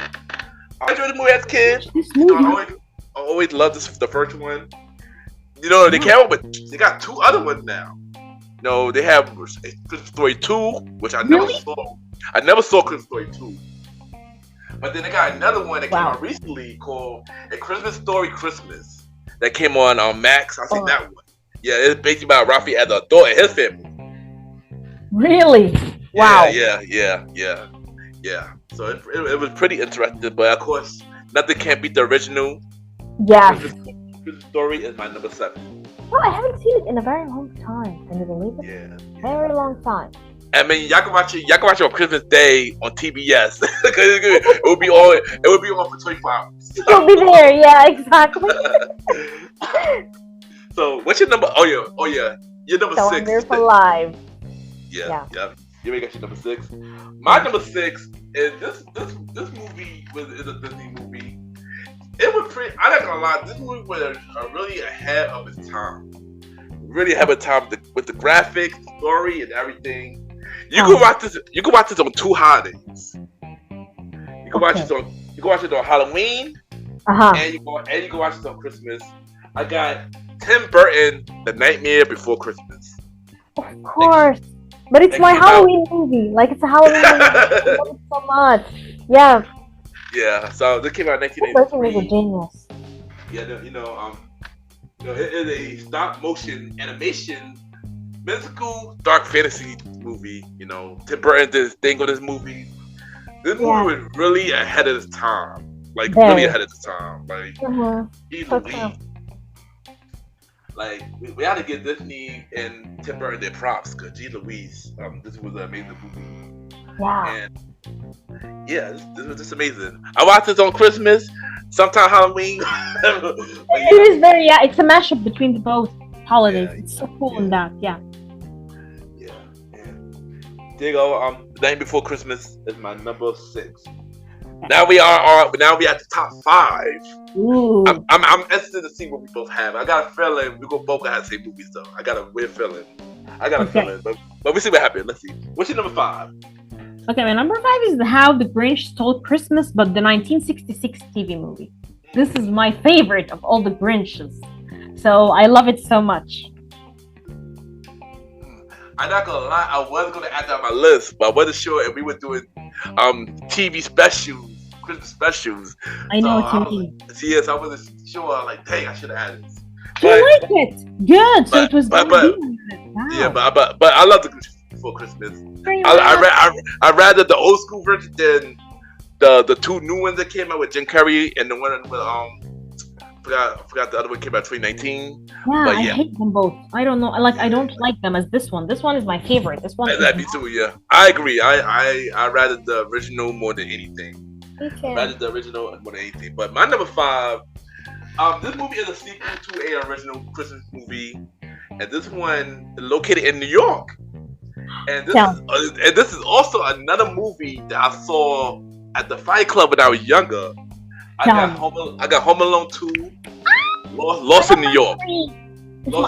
I enjoyed the movie as a kid. I always loved the first one. They came out with, they got 2 other ones now. They have A Christmas Story 2, which I never saw. I never saw Christmas Story 2. But then they got another one that came out recently called A Christmas Story Christmas. That came on Max. I seen that one. Yeah, it's basically about Rafi as an adult and his family. Really? Wow. Yeah. So it was pretty interesting, but of course, nothing can beat the original. Yeah. Christmas Story is my number 7. Well, I haven't seen it in a very long time. Can you believe it? Yeah. Very long time. I mean, y'all can watch it on Christmas Day on TBS. It would be on for 24 hours. You'll be there. Yeah, exactly. So, what's your number? Oh yeah. Your number 6. Wonderful Live. Yeah. You already got your number 6. My number 6 is this movie is a Disney movie. It was pretty. I'm not gonna lie. This movie was really ahead of its time. Really ahead of its time with the graphics, the story, and everything. You can watch this. You can watch this on 2 holidays. You can watch it on. You can watch it on Halloween. And you can watch it on Christmas. I got Tim Burton, The Nightmare Before Christmas. Of course. But it's That my came out. Halloween movie. Like, it's a Halloween movie. I love it so much. Yeah. Yeah, so this came out in That person is a 1983. genius. Yeah, it is a stop motion animation mystical dark fantasy movie. Tim Burton did his thing with this movie. This movie Yeah. was really ahead of its time. Like Very. really ahead of its time. Like Mm-hmm. So true. Like we had to give Disney and Tim Burton their props because G Louise, this was an amazing movie. Yeah. And yeah, this was just amazing. I watched this on Christmas, sometime Halloween. It is very, it's a mashup between the both holidays. Yeah, It's so cool in that, yeah. Yeah. There you go. Night Before Christmas is my number 6. Now we are at the top 5. Ooh. I'm interested to see what we both have. I got a feeling we both have the same movies though. I got a weird feeling. But we see what happens. Let's see. What's your number 5? Okay, my number 5 is How the Grinch Stole Christmas, but the 1966 TV movie. This is my favorite of all the Grinches. So I love it so much. I'm not gonna lie, I was gonna add that on my list, but I wasn't sure if we were doing TV specials, Christmas specials. I know what you mean. Yes, I wasn't sure. Like, dang, I should have added this. Do you like it? Good. So it was but wow. Yeah, but I love the Grinch Before Christmas. Very I rather the old school version than the two new ones that came out with Jim Carrey and the one with forgot the other one came out 2019. Yeah, But I hate them both. I don't know. I don't like them as this one. This one is my favorite. This one. That'd be too. Yeah, I agree. I rather the original more than anything. Okay. Rather the original more than anything. But my number 5. This movie is a sequel to an original Christmas movie, and this one is located in New York. And this is also another movie that I saw at the Fight Club when I was younger. I got Home Alone 2, Lost in New York.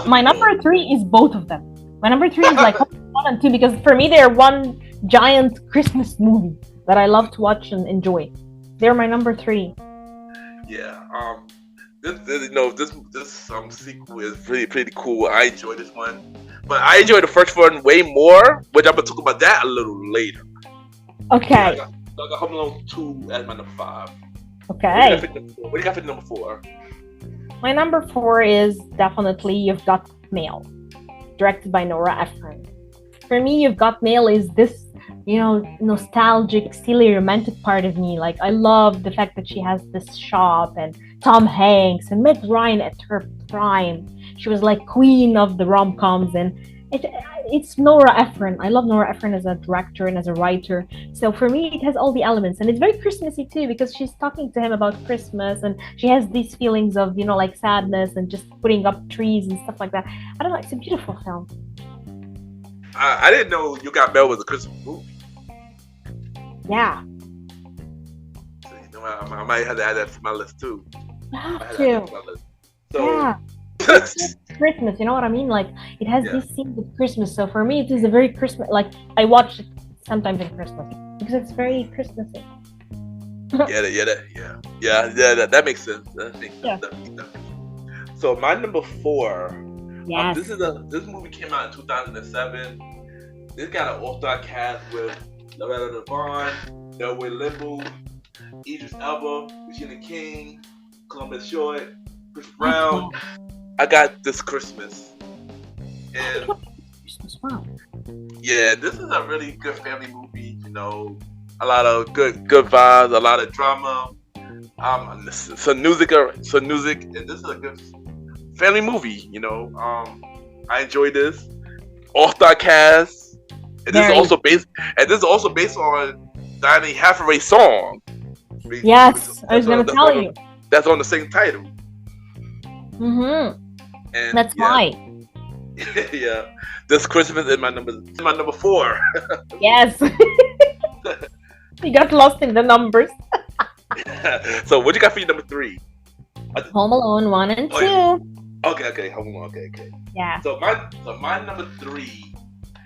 My number 3 is both of them. My number 3 is like 1 and 2 because for me they're one giant Christmas movie that I love to watch and enjoy. They're my number 3. Yeah. This sequel is pretty cool. I enjoy this one, but I enjoy the first one way more, which I'm gonna talk about that a little later. Okay. So I got Home Alone 2 as my number 5. Okay. What do you got for number 4? My number 4 is definitely You've Got Mail, directed by Nora Ephron. For me, You've Got Mail is this, nostalgic, silly, romantic part of me. Like, I love the fact that she has this shop and Tom Hanks and Meg Ryan at her prime. She was like queen of the rom-coms, and it's Nora Ephron. I love Nora Ephron as a director and as a writer. So for me, it has all the elements, and it's very Christmassy too because she's talking to him about Christmas, and she has these feelings of like sadness and just putting up trees and stuff like that. I don't know. It's a beautiful film. I didn't know You Got Mail was a Christmas movie. Yeah. So, I might have to add that to my list too. You have to. So, yeah. It's Christmas, you know what I mean? Like, it has these scenes of Christmas. So for me, it is a very Christmas. Like, I watch it sometimes in Christmas because it's very Christmassy. That makes sense. That makes sense. So my number 4. Yes. This movie came out in 2007. This got an all-star cast with Loretta Devon, Delroy Lindo, Idris Elba, Regina King, Columbus Short, Chris Brown. I got This Christmas. And Christmas, wow. Yeah, this is a really good family movie. A lot of good vibes, a lot of drama. Some music, and this is a good family movie. I enjoy this. All-star cast, and this is also based on Donny Hathaway's song. Yes, I was gonna tell you. That's on the same title. Mm-hmm. And that's why. Yeah, This Christmas is my number 4. Yes. You got lost in the numbers. So what you got for your number 3? Home Alone 1 and 2. Yeah. Okay. Home Alone. Okay. Yeah. So my number 3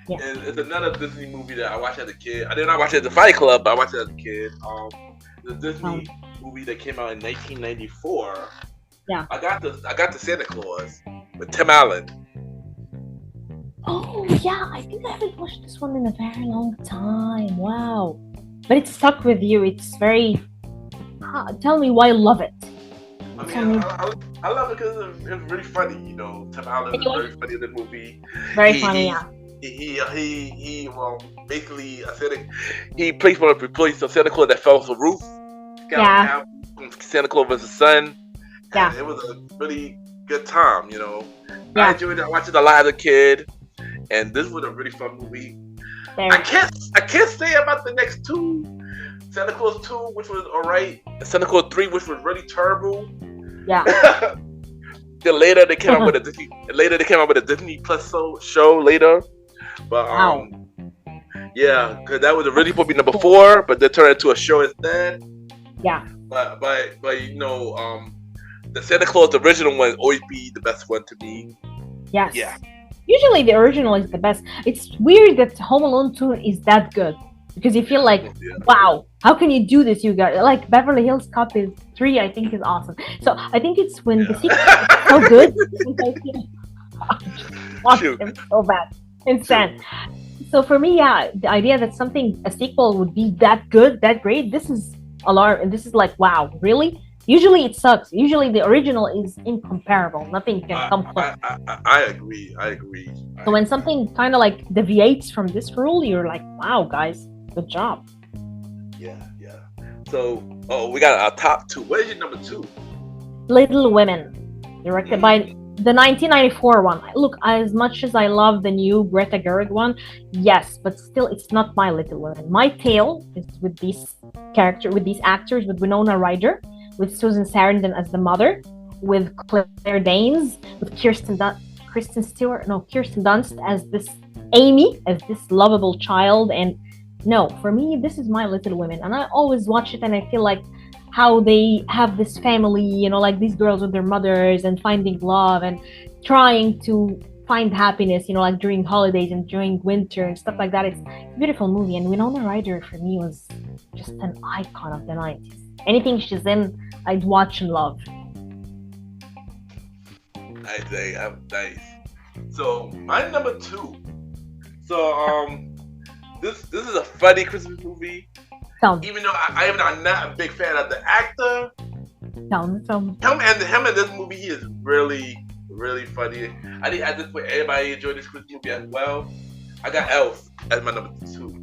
is another Disney movie that I watched as a kid. I did not watch it at the Fight Club, but I watched it as a kid. The Disney movie that came out in 1994. Yeah. I got the Santa Claus with Tim Allen. Oh yeah, I think I haven't watched this one in a very long time. Wow, but it stuck with you. It's very. Tell me why you love it. I mean, Tell me. I love it because it's really funny. You know, Tim Allen is very funny in the movie. Very He funny, he yeah. well, basically he plays one of the Santa Claus that fell off the roof. Yeah. Santa Claus was his son. Yeah. And it was a really good time. You know, Yeah. I enjoyed watching a lot as a kid, and this was a really fun movie. Very. I can't say about the next two. Santa Claus 2, which was alright, and Santa Claus 3, which was really terrible. Yeah. Then later they came out with a Disney Plus show later. But Wow. yeah, because that was originally supposed to be number 4, but they turned it into a show instead. Yeah. But you know, the Santa Claus original one always be the best one to me. Yes. Yeah. Usually the original is the best. It's weird that Home Alone 2 is that good. Because you feel like, wow, how can you do this, you guys? Like Beverly Hills Cop is 3, I think is awesome. So I think it's when the sequel is so good. Watch them so bad. Insane. So for me, yeah, the idea that a sequel would be that good, that great, this is alarm. And this is like, wow, really? Usually it sucks. Usually the original is incomparable. Nothing can come close. I agree. So when something kind of like deviates from this rule, you're like, wow, guys. Good job. Yeah. So, we got our top 2. What is your number 2? Little Women, directed by the 1994 one. Look, as much as I love the new Greta Gerwig one, yes, but still, it's not my Little Women. My tale is with these actors, with Winona Ryder, with Susan Sarandon as the mother, with Claire Danes, with Kirsten Dunst as this Amy, as this lovable child, and no, for me, this is my Little Women, and I always watch it, and I feel like how they have this family, you know, like these girls with their mothers and finding love and trying to find happiness, you know, like during holidays and during winter and stuff like that. It's a beautiful movie, and Winona Ryder for me was just an icon of the 90s. Anything she's in, I'd watch and love. Nice. So my number 2. So this is a funny Christmas movie. Even though I'm not a big fan of the actor. Him in this movie, he is really, really funny. I think at this point, everybody enjoy this Christmas movie as well. I got Elf as my number 2.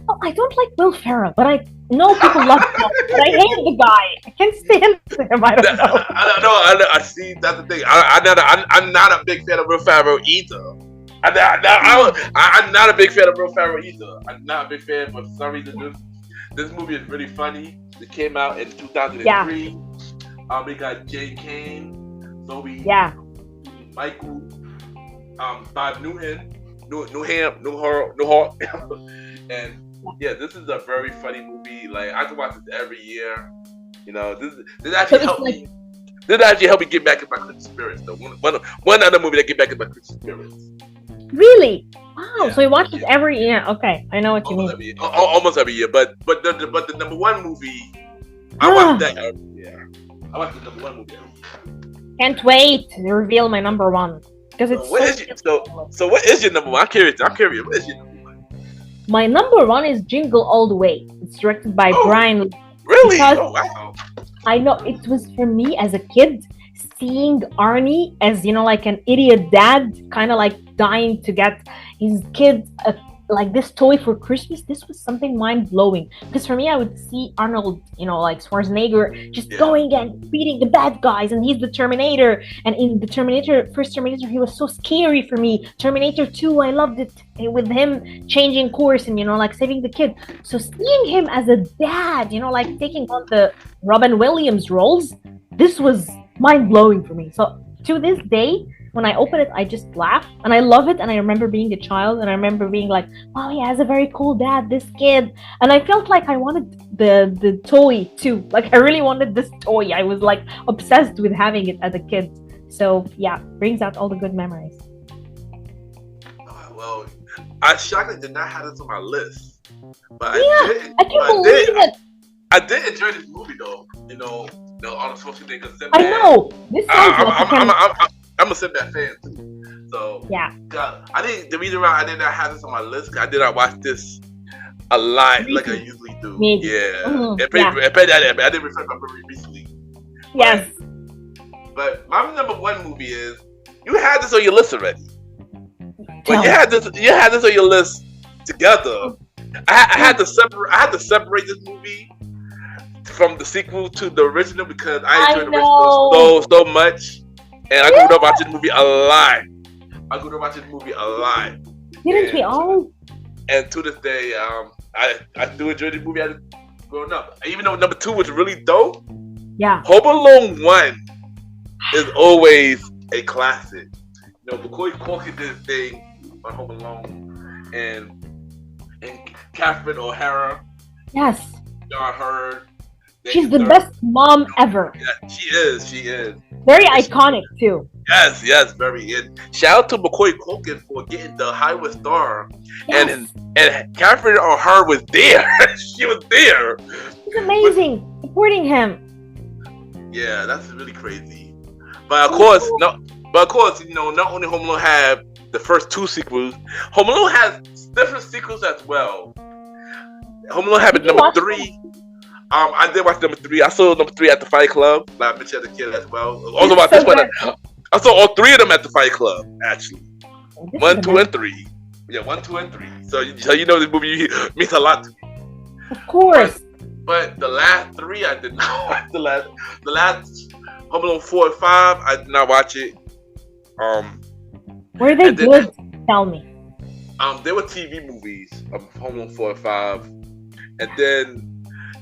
Oh, I don't like Will Ferrell, but I know people love him. But I hate the guy. I can't stand him. I don't know. I know. I see. That's the thing. I'm not a big fan of Will Ferrell either. I'm not a big fan of Will Ferrell either. I'm not a big fan, but for some reason, this movie is really funny. It came out in 2003. Yeah. We got Jay Kane, Zoe, Michael, Bob Newhart, and yeah, this is a very funny movie. Like I can watch this every year. You know, this actually helped me. This actually helped me get back in my Christmas spirits. Though one other movie that get back in my Christmas spirits. Really? Wow. Yeah. So you watch it every year? Okay, I know what you mean. Almost every year, but the number 1 movie, I watched that every year. I watched the number 1 movie every year. Can't wait to reveal my number 1 because it's. So what is your number 1? I'm curious. What is your number 1? My number 1 is Jingle All the Way. It's directed by Brian. Really? Oh wow. I know it was for me as a kid. Seeing Arnie as, you know, like an idiot dad, kind of like dying to get his kid like this toy for Christmas, this was something mind-blowing. Because for me, I would see Arnold, you know, like Schwarzenegger, just going and beating the bad guys, and he's the Terminator. And in the first Terminator, he was so scary for me. Terminator 2, I loved it with him changing course and, you know, like saving the kid. So seeing him as a dad, you know, like taking on the Robin Williams roles, this was mind-blowing for me. So to this day, when I open it, I just laugh and I love it. And I remember being a child and I remember being like, wow, he has a very cool dad, this kid. And I felt like I wanted the toy too. Like I really wanted this toy. I was like obsessed with having it as a kid. So yeah, brings out all the good memories. Well, I shockingly did not have this on my list. But I can't believe it. I did enjoy this movie though. You know, all the social things. I know. This I'm a Sinbad fan too. So Yeah. God, I think the reason why I did not have this on my list, 'cause I did not watch this a lot like I usually do. Maybe. Yeah. Mhm. I didn't refresh my memory recently. Yes. But my number one movie is, you had this on your list already. Tell But you had this on your list together. I had to separate this movie from the sequel to the original because I enjoyed the original so much, and I grew up watching this movie a lot. Didn't we all? And to this day, I do enjoy this movie as growing up. Even though number 2 was really dope, Yeah. Home Alone 1 is always a classic. You know, McCoy Culkin did his thing on Home Alone, and Catherine O'Hara. Yes. Y'all heard. She's the best mom ever. Yeah, she is. Very iconic too. Yes, very. And shout out to McCoy Culkin for getting the Hollywood star. Yes. And Catherine O'Hara was there. She was there. It's amazing. Supporting him. Yeah, that's really crazy. But of course, you know, not only Home Alone had the first 2 sequels, Home Alone has different sequels as well. Home Alone had number 3. I did watch number 3. I saw number 3 at the Fight Club. Like I mentioned as a kid as well. Also about this one, I saw all 3 of them at the Fight Club. Actually, 1, 2, and 3. Yeah, 1, 2, and 3. So you know this movie means a lot to me. Of course. But the last 3, I did not watch. The last Home Alone 4 and 5, I did not watch it. Were they good? Tell me. They were TV movies of Home Alone 4 and 5, and then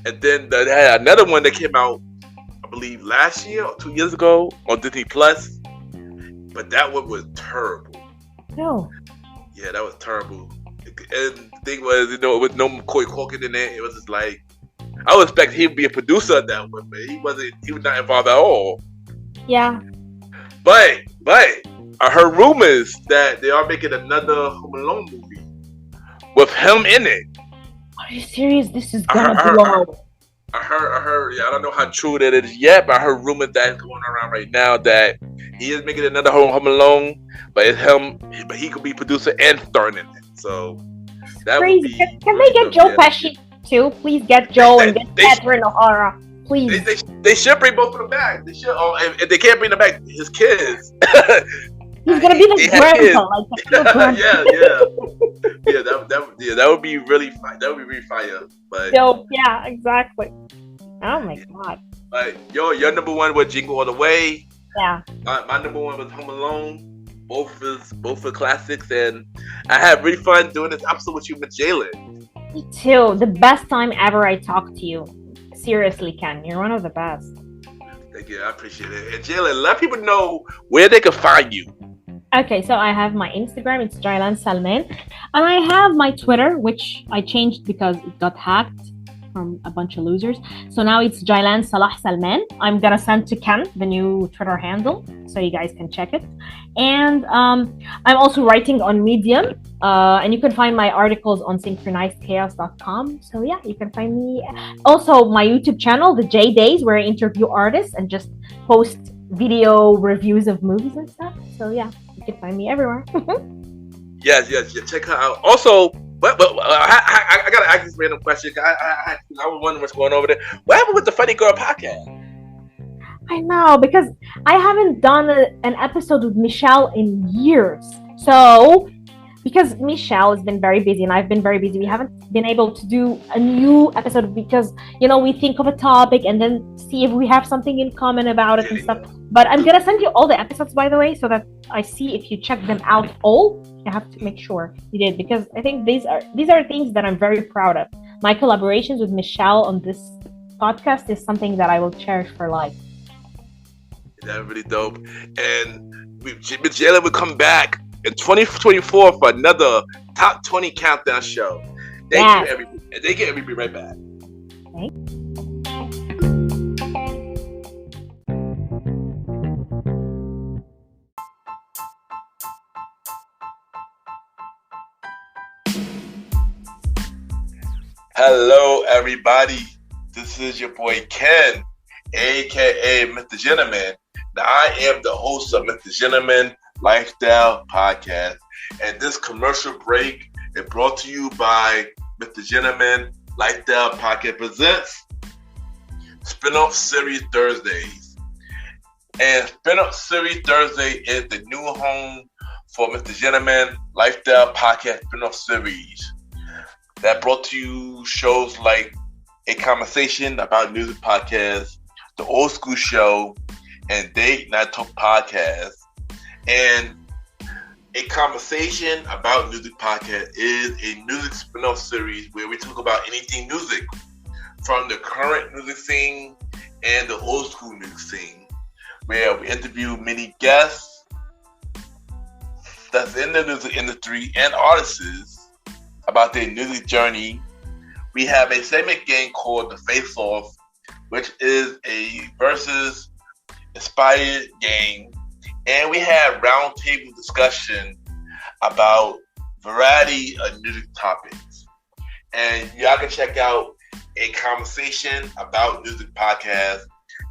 they had another one that came out, I believe, last year or 2 years ago on Disney Plus. But that one was terrible. No. Yeah, that was terrible. And the thing was, you know, with no McCoy Culkin in it, it was just like, I would expect he would be a producer of that one, but he was not involved at all. Yeah. But I heard rumors that they are making another Home Alone movie with him in it. Are you serious? This is gonna blow. I heard. Yeah, I don't know how true that is yet, but I heard rumors that's going around right now that he is making another Home Alone, but it's him. But he could be producer and starring in it. So that would be. Can they get Joe Pesci too? Please get Joe and get Catherine O'Hara. Please. They should bring both of them back. They should. If they can't bring them back, his kids. He's gonna be the grandpa, like the yeah. That would be really fire. That would be really fire. But yeah, exactly. Oh my god. But your number one was Jingle All the Way. Yeah. My number one was Home Alone. Both are classics, and I had really fun doing this episode with you, Miss Jaylan. Me too. The best time ever I talked to you. Seriously, Ken, you're one of the best. Thank you. I appreciate it. And Jaylan, let people know where they can find you. Okay, so I have my Instagram, it's Jaylan Salah, and I have my Twitter, which I changed because it got hacked from a bunch of losers. So now it's Jaylan Salah Salman. I'm gonna send to Ken the new Twitter handle so you guys can check it. And I'm also writing on Medium, and you can find my articles on synchronizedchaos.com. So yeah, you can find me. Also, my YouTube channel, The J Days, where I interview artists and just post video reviews of movies and stuff. So yeah, you can find me everywhere. Yes. Check her out. Also, but I gotta ask this random question. I was wondering what's going on over there. What happened with the Funny Girl podcast? I know, because I haven't done an episode with Michelle in years. So, because Michelle has been very busy and I've been very busy, we haven't been able to do a new episode because, you know, we think of a topic and then see if we have something in common about it and stuff. But I'm going to send you all the episodes, by the way, so that I see if you check them out all. You have to make sure you did, because I think these are things that I'm very proud of. My collaborations with Michelle on this podcast is something that I will cherish for life. That's really dope. And Jaylan will come back in 2024 for another top 20 countdown show. Thank you, everybody. Right back. Thanks. Hello, everybody. This is your boy Ken, aka Mr. Gentleman. Now, I am the host of Mr. Gentleman Lifestyle Podcast. And this commercial break is brought to you by Mr. Gentleman Lifestyle Podcast presents Spin-off Series Thursdays. And Spin-off Series Thursday is the new home for Mr. Gentleman Lifestyle Podcast Spin-off Series that brought to you shows like A Conversation About Music Podcast, The Old School Show, and Date Night Talk Podcast. And A Conversation About Music Podcast is a music spin-off series where we talk about anything music, from the current music scene and the old school music scene, where we interview many guests that's in the music industry and artists about their music journey. We have a segment game called The Face Off, which is a versus inspired game. And we have roundtable discussion about variety of music topics. And y'all can check out A Conversation About Music Podcast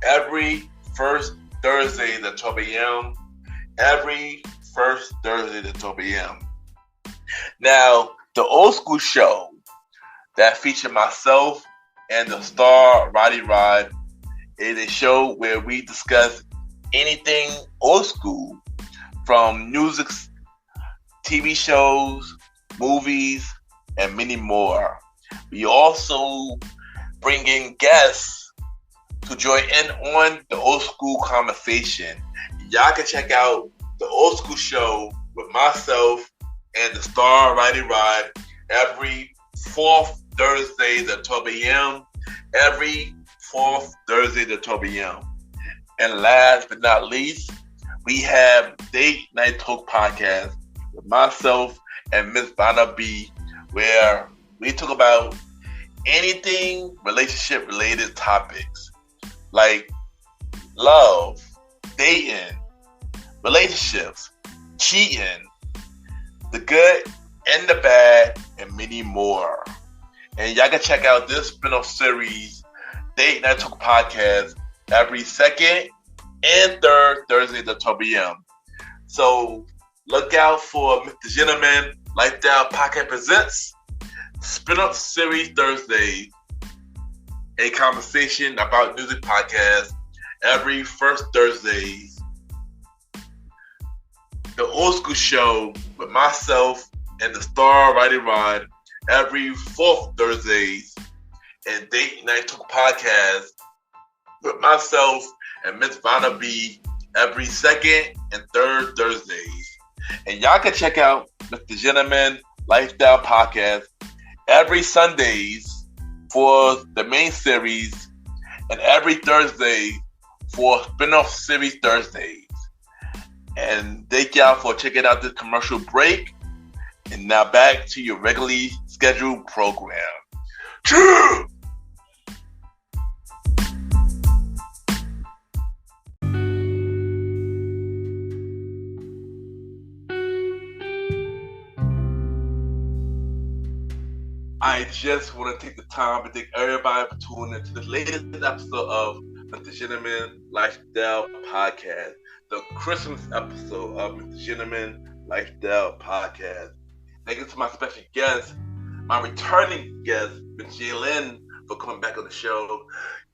every first Thursday at 12 a.m. Every first Thursday at 12 a.m. Now, the Old School Show that features myself and the star Roddy Rod is a show where we discuss anything old school, from music, TV shows, movies, and many more. We also bring in guests to join in on the old school conversation. Y'all can check out the Old School Show with myself and the star Roddy Rod every fourth Thursday at 12 a.m. Every fourth Thursday at 12 a.m. And last but not least, we have Date Night Talk Podcast with myself and Miss Vanna B, where we talk about anything relationship related topics like love, dating, relationships, cheating, the good and the bad, and many more. And y'all can check out this spin-off series, Date Night Talk Podcast, every second and third Thursday at 12 p.m. So look out for Mr. Gentleman Lifestyle Podcast presents Spin-off Series Thursday, A Conversation About Music Podcast every first Thursday. The Old School Show with myself and the star Roddy Rod every fourth Thursdays, and Date Night Talk Podcast with myself and Miss Vanna B every second and third Thursdays. And y'all can check out Mr. Gentleman Lifestyle Podcast every Sundays for the main series and every Thursday for spin-off series Thursdays. And thank y'all for checking out this commercial break. And now back to your regularly scheduled program. True! I just want to take the time to thank everybody for tuning into the latest episode of the Gentleman Lifestyle Podcast, the Christmas episode of the Gentleman Lifestyle Podcast. Thank you to my special guest, my returning guest, Ms. Jaylan, for coming back on the show.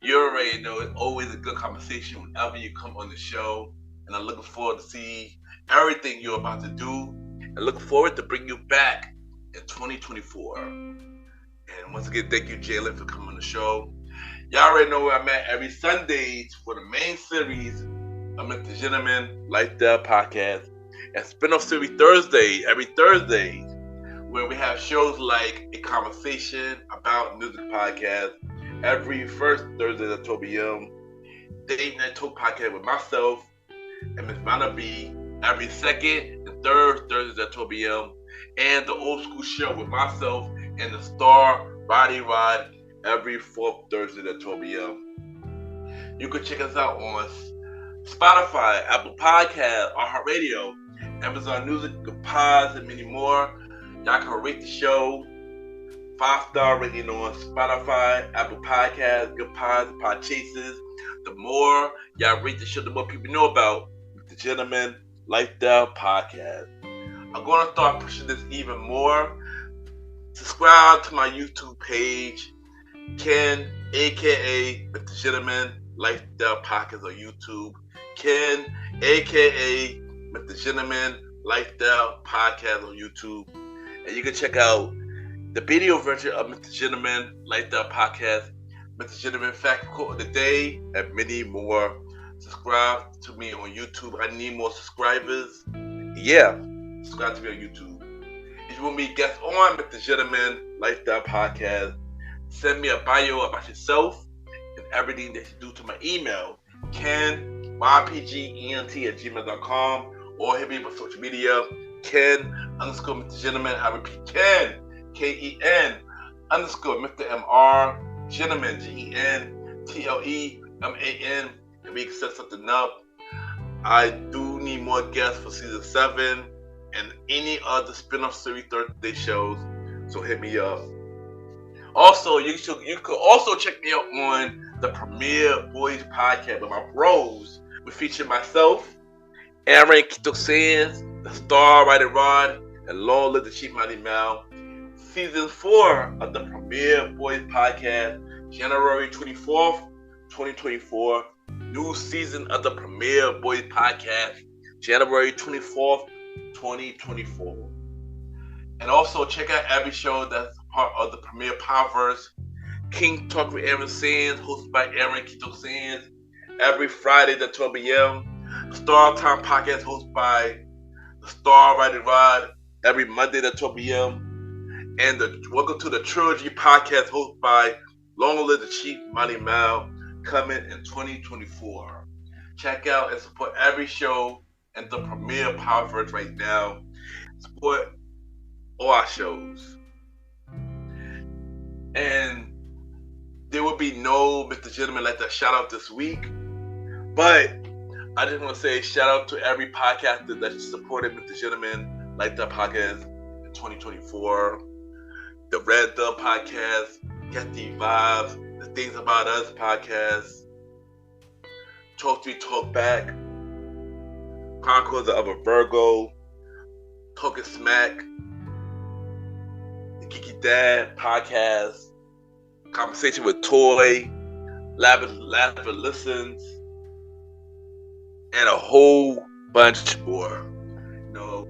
You already know it's always a good conversation whenever you come on the show, and I'm looking forward to see everything you're about to do, and looking forward to bring you back in 2024. And once again, thank you, Jaylan, for coming on the show. Y'all already know where I'm at every Sundays for the main series of Mr. Gentleman Lifestyle Podcast, and spin-off series Thursday, every Thursday, where we have shows like A Conversation About Music Podcast every first Thursday at 12 p.m. Date Night Talk Podcast with myself and Miss Vanna B every second and third Thursdays at 12 p.m. And the Old School Show with myself and the star Roddy Rod every fourth Thursday at 12 p.m. You can check us out on Spotify, Apple Podcasts, iHeartRadio, Amazon Music, Good Pods, and many more. Y'all can rate the show 5-star rating on Spotify, Apple Podcasts, Good Pods, Pod Chasers. The more y'all rate the show, the more people know about the Gentleman Lifestyle Podcast. I'm going to start pushing this even more. Subscribe to my YouTube page, Ken, aka Mr. Gentleman Lifestyle Podcast on YouTube. Ken, aka Mr. Gentleman Lifestyle Podcast on YouTube. And you can check out the video version of Mr. Gentleman Lifestyle Podcast, Mr. Gentleman Fact Quote of the Day, and many more. Subscribe to me on YouTube. I need more subscribers. Yeah, subscribe to me on YouTube. If you want me to guest on Mr. Gentleman Lifestyle Podcast, send me a bio about yourself and everything that you do to my email, KenYPGENT@gmail.com, or hit me up on social media, Ken_Mr. Gentleman. I repeat, Ken, KEN_Mr. Gentleman, GENTLEMAN, and we can set something up. I do need more guests for season 7 and any other spin-off series Thursday shows, so hit me up. Also, you could also check me out on the Premier Boys Podcast with my bros. We feature myself, Aaron Kito Sands, the Star Rider Rod, and Long Live the Chief Mighty Mal. Season 4 of the Premier Boys Podcast, January 24th, 2024. New season of the Premier Boys Podcast, January 24th, 2024. And also check out every show that's part of the Premier Powerverse. King Talk with Aaron Sands, hosted by Aaron Kito Sands, every Friday at 12 p.m. Star Time Podcast, hosted by the Star Rider Rod, every Monday at 12 p.m. And the Welcome to the Trilogy Podcast, hosted by Long Live the Chief Mighty Mal, coming in 2024. Check out and support every show in the Premier Powerverse right now. Support all our shows. And there will be no Mr. Gentleman like that shout out this week. But I just want to say shout out to every podcaster that supported Mr. Gentleman like that podcast in 2024. The Red Dove Podcast, Get the Vibes, The Things About Us Podcast, Talk to Talk Back, Conquerors of a Virgo, Talking Smack, The Geeky Dad Podcast, Conversation with Toy, Laugh and Listens, and a whole bunch more.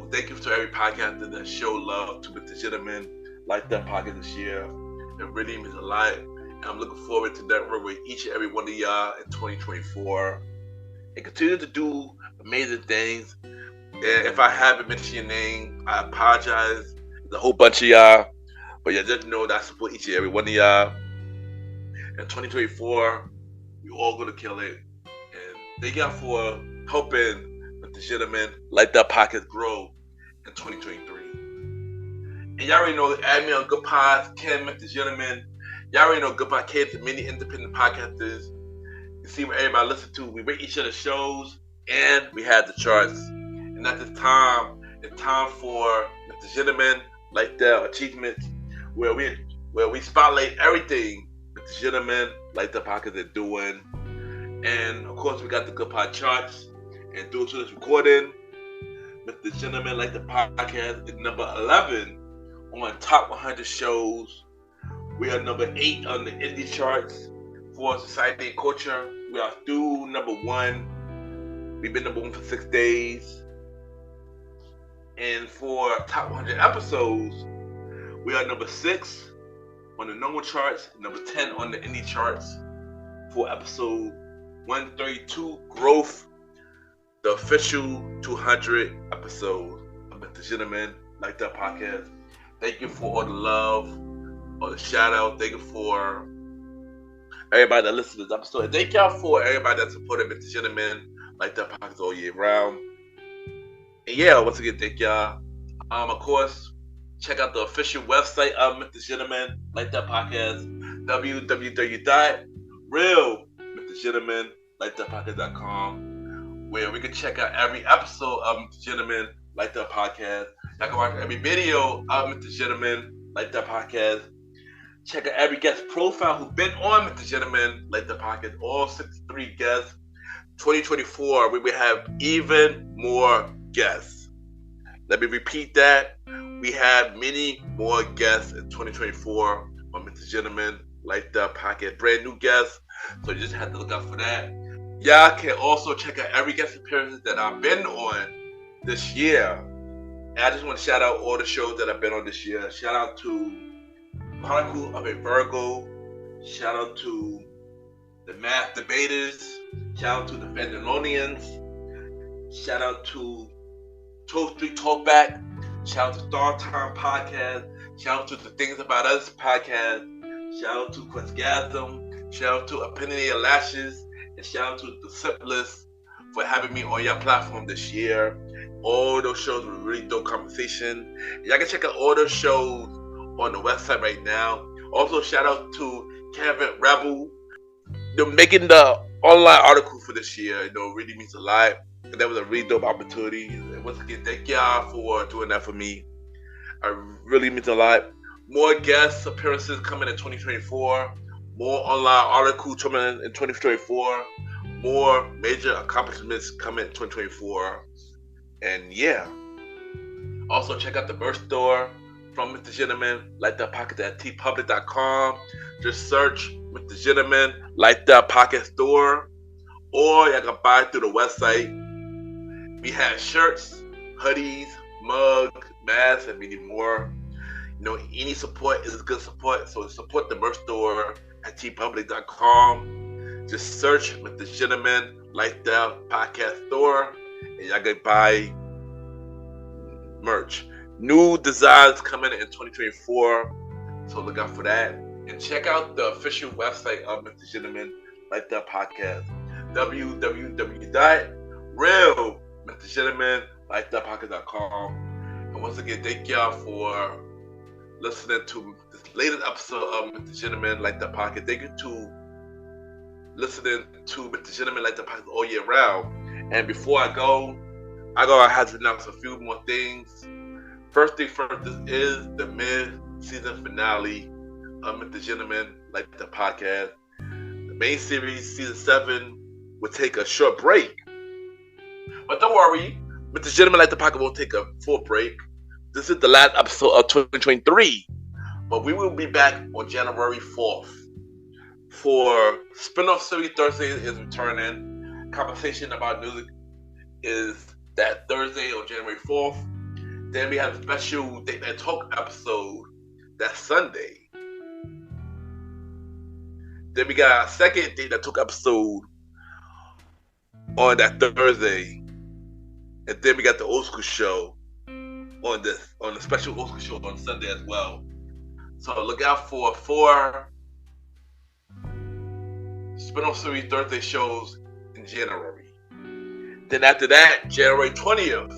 Thank you to every podcaster that show love to Mr. Gentleman like that podcast this year. It really means a lot. And I'm looking forward to network with each and every one of y'all in 2024 and continue to do amazing things. And if I haven't mentioned your name, I apologize. There's a whole bunch of y'all, but you just know that I support each and every one of y'all. In 2024, we all gonna kill it. And thank y'all for helping Mr. Gentleman like that podcast grow in 2023. And y'all already know, add me on Good Pods, Ken, Mr. Gentleman. Y'all already know Good Podcasts and many independent podcasters. You see what everybody listens to. We rate each other's shows, and we have the charts. And at this time, it's time for Mr. Gentleman like that achievements, where we spotlight everything Mr. Gentleman like the podcast are doing. And of course, we got the Good Pod charts. And due to this recording, Mr. Gentleman like the podcast is number 11 on top 100 shows. We are number 8 on the indie charts for society and culture. We are still number 1. We've been number 1 for 6 days. And for top 100 episodes, we are number 6 on the normal charts, number 10 on the indie charts for episode 132, Growth, the official 200 episode of Mr. Gentleman Like That Podcast. Thank you for all the love, all the shout out. Thank you for everybody that listens to this episode. And thank y'all for everybody that supported Mr. Gentleman Like That Podcast all year round. And yeah, once again, thank y'all. Of course, check out the official website of Mr. Gentleman Like That Podcast, www.realmrgentlemanlikethatpodcast.com, where we can check out every episode of Mr. Gentleman Like That Podcast. Y'all can watch every video of Mr. Gentleman Like That Podcast. Check out every guest profile who's been on Mr. Gentleman Like That Podcast. All 63 guests. 2024, we will have even more guests. Let me repeat that. We have many more guests in 2024 on Mr. Gentleman Like the Pocket. Brand new guests. So you just have to look out for that. Y'all can also check out every guest appearance that I've been on this year. And I just want to shout out all the shows that I've been on this year. Shout out to Chronicle of a Virgo. Shout out to the Math Debaters. Shout out to the Vandalonians. Shout out to Toast Street Talkback. Shout out to Star Time Podcast. Shout out to the Things About Us Podcast. Shout out to Questgasm. Shout out to Opinionated Lashes. And shout out to The Simplest for having me on your platform this year. All those shows were really dope conversation. Y'all can check out all those shows on the website right now. Also, shout out to Kevin Rebel. They're making the online article for this year. Really means a lot. And that was a really dope opportunity. And once again, thank y'all for doing that for me. It really means a lot. More guest appearances coming in 2024. More online articles coming in 2024. More major accomplishments coming in 2024. And yeah. Also check out the merch store from Mr. Gentleman Like That Pocket at tpublic.com. Just search Mr. Gentleman Like That Pocket store. Or you can buy it through the website. We have shirts, hoodies, mugs, masks, and many more. Any support is good support. So support the merch store at tpublic.com. Just search with the Gentleman Like That Podcast store, and y'all can buy merch. New designs coming in 2024, so look out for that. And check out the official website of Mr. Gentleman Like That Podcast, www.realmrgentlemanlikethatpodcast.com. And once again, thank y'all for listening to this latest episode of Mr. Gentleman Like That Podcast. Thank you to listening to Mr. Gentleman Like That Podcast all year round. And before I go, I have to announce a few more things. First thing first, this is the mid-season finale of Mr. Gentleman Like That Podcast. The main series, season 7, will take a short break. But don't worry, Mr. Gentleman Like That Podcast won't take a full break. This is the last episode of 2023. But we will be back on January 4th. For Spin-off Series Thursday is returning. Conversation about music is that Thursday on January 4th. Then we have a special Date Night Talk episode that Sunday. Then we got our second Date Night Talk episode on that Thursday. And then we got the Old School Show on the special Old School Show on Sunday as well. So look out for 4 Spin-off Series Thursday shows in January. Then after that, January 20th,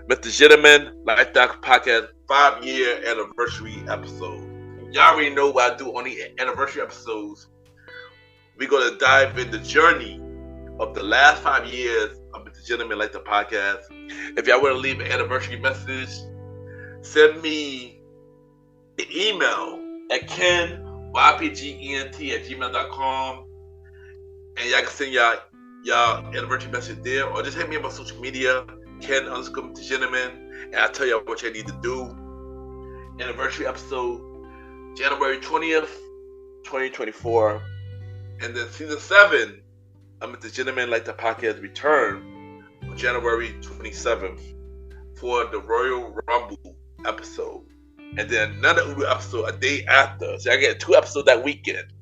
Mr. Gentleman Like That Podcast 5-year anniversary episode. Y'all already know what I do on the anniversary episodes. We're going to dive in the journey of the last 5 years of Mr. Gentleman Like That Podcast. If y'all want to leave an anniversary message, send me an email at kenypgent@gmail.com, and y'all can send y'all anniversary message there, or just hit me up on social media, Ken_Mr. Gentleman, and I'll tell y'all what y'all need to do. Anniversary episode, January 20th, 2024. And then season 7 of Mr. Gentleman Like That Podcast return on January 27th for the Royal Rumble episode. And then another Udo episode a day after. So I get 2 episodes that weekend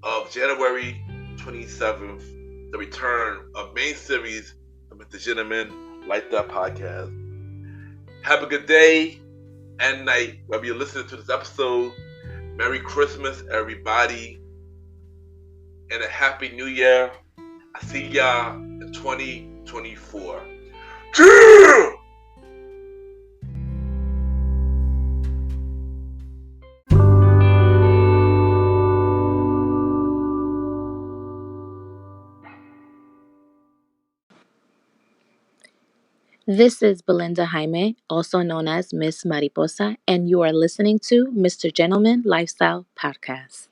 of January 27th, the return of main series of Mr. Gentleman Like That Podcast. Have a good day and night, whether you're listening to this episode. Merry Christmas, everybody, and a Happy New Year. I see y'all in 2024. This is Belinda Jaime, also known as Miss Mariposa, and you are listening to Mr. Gentleman Lifestyle Podcast.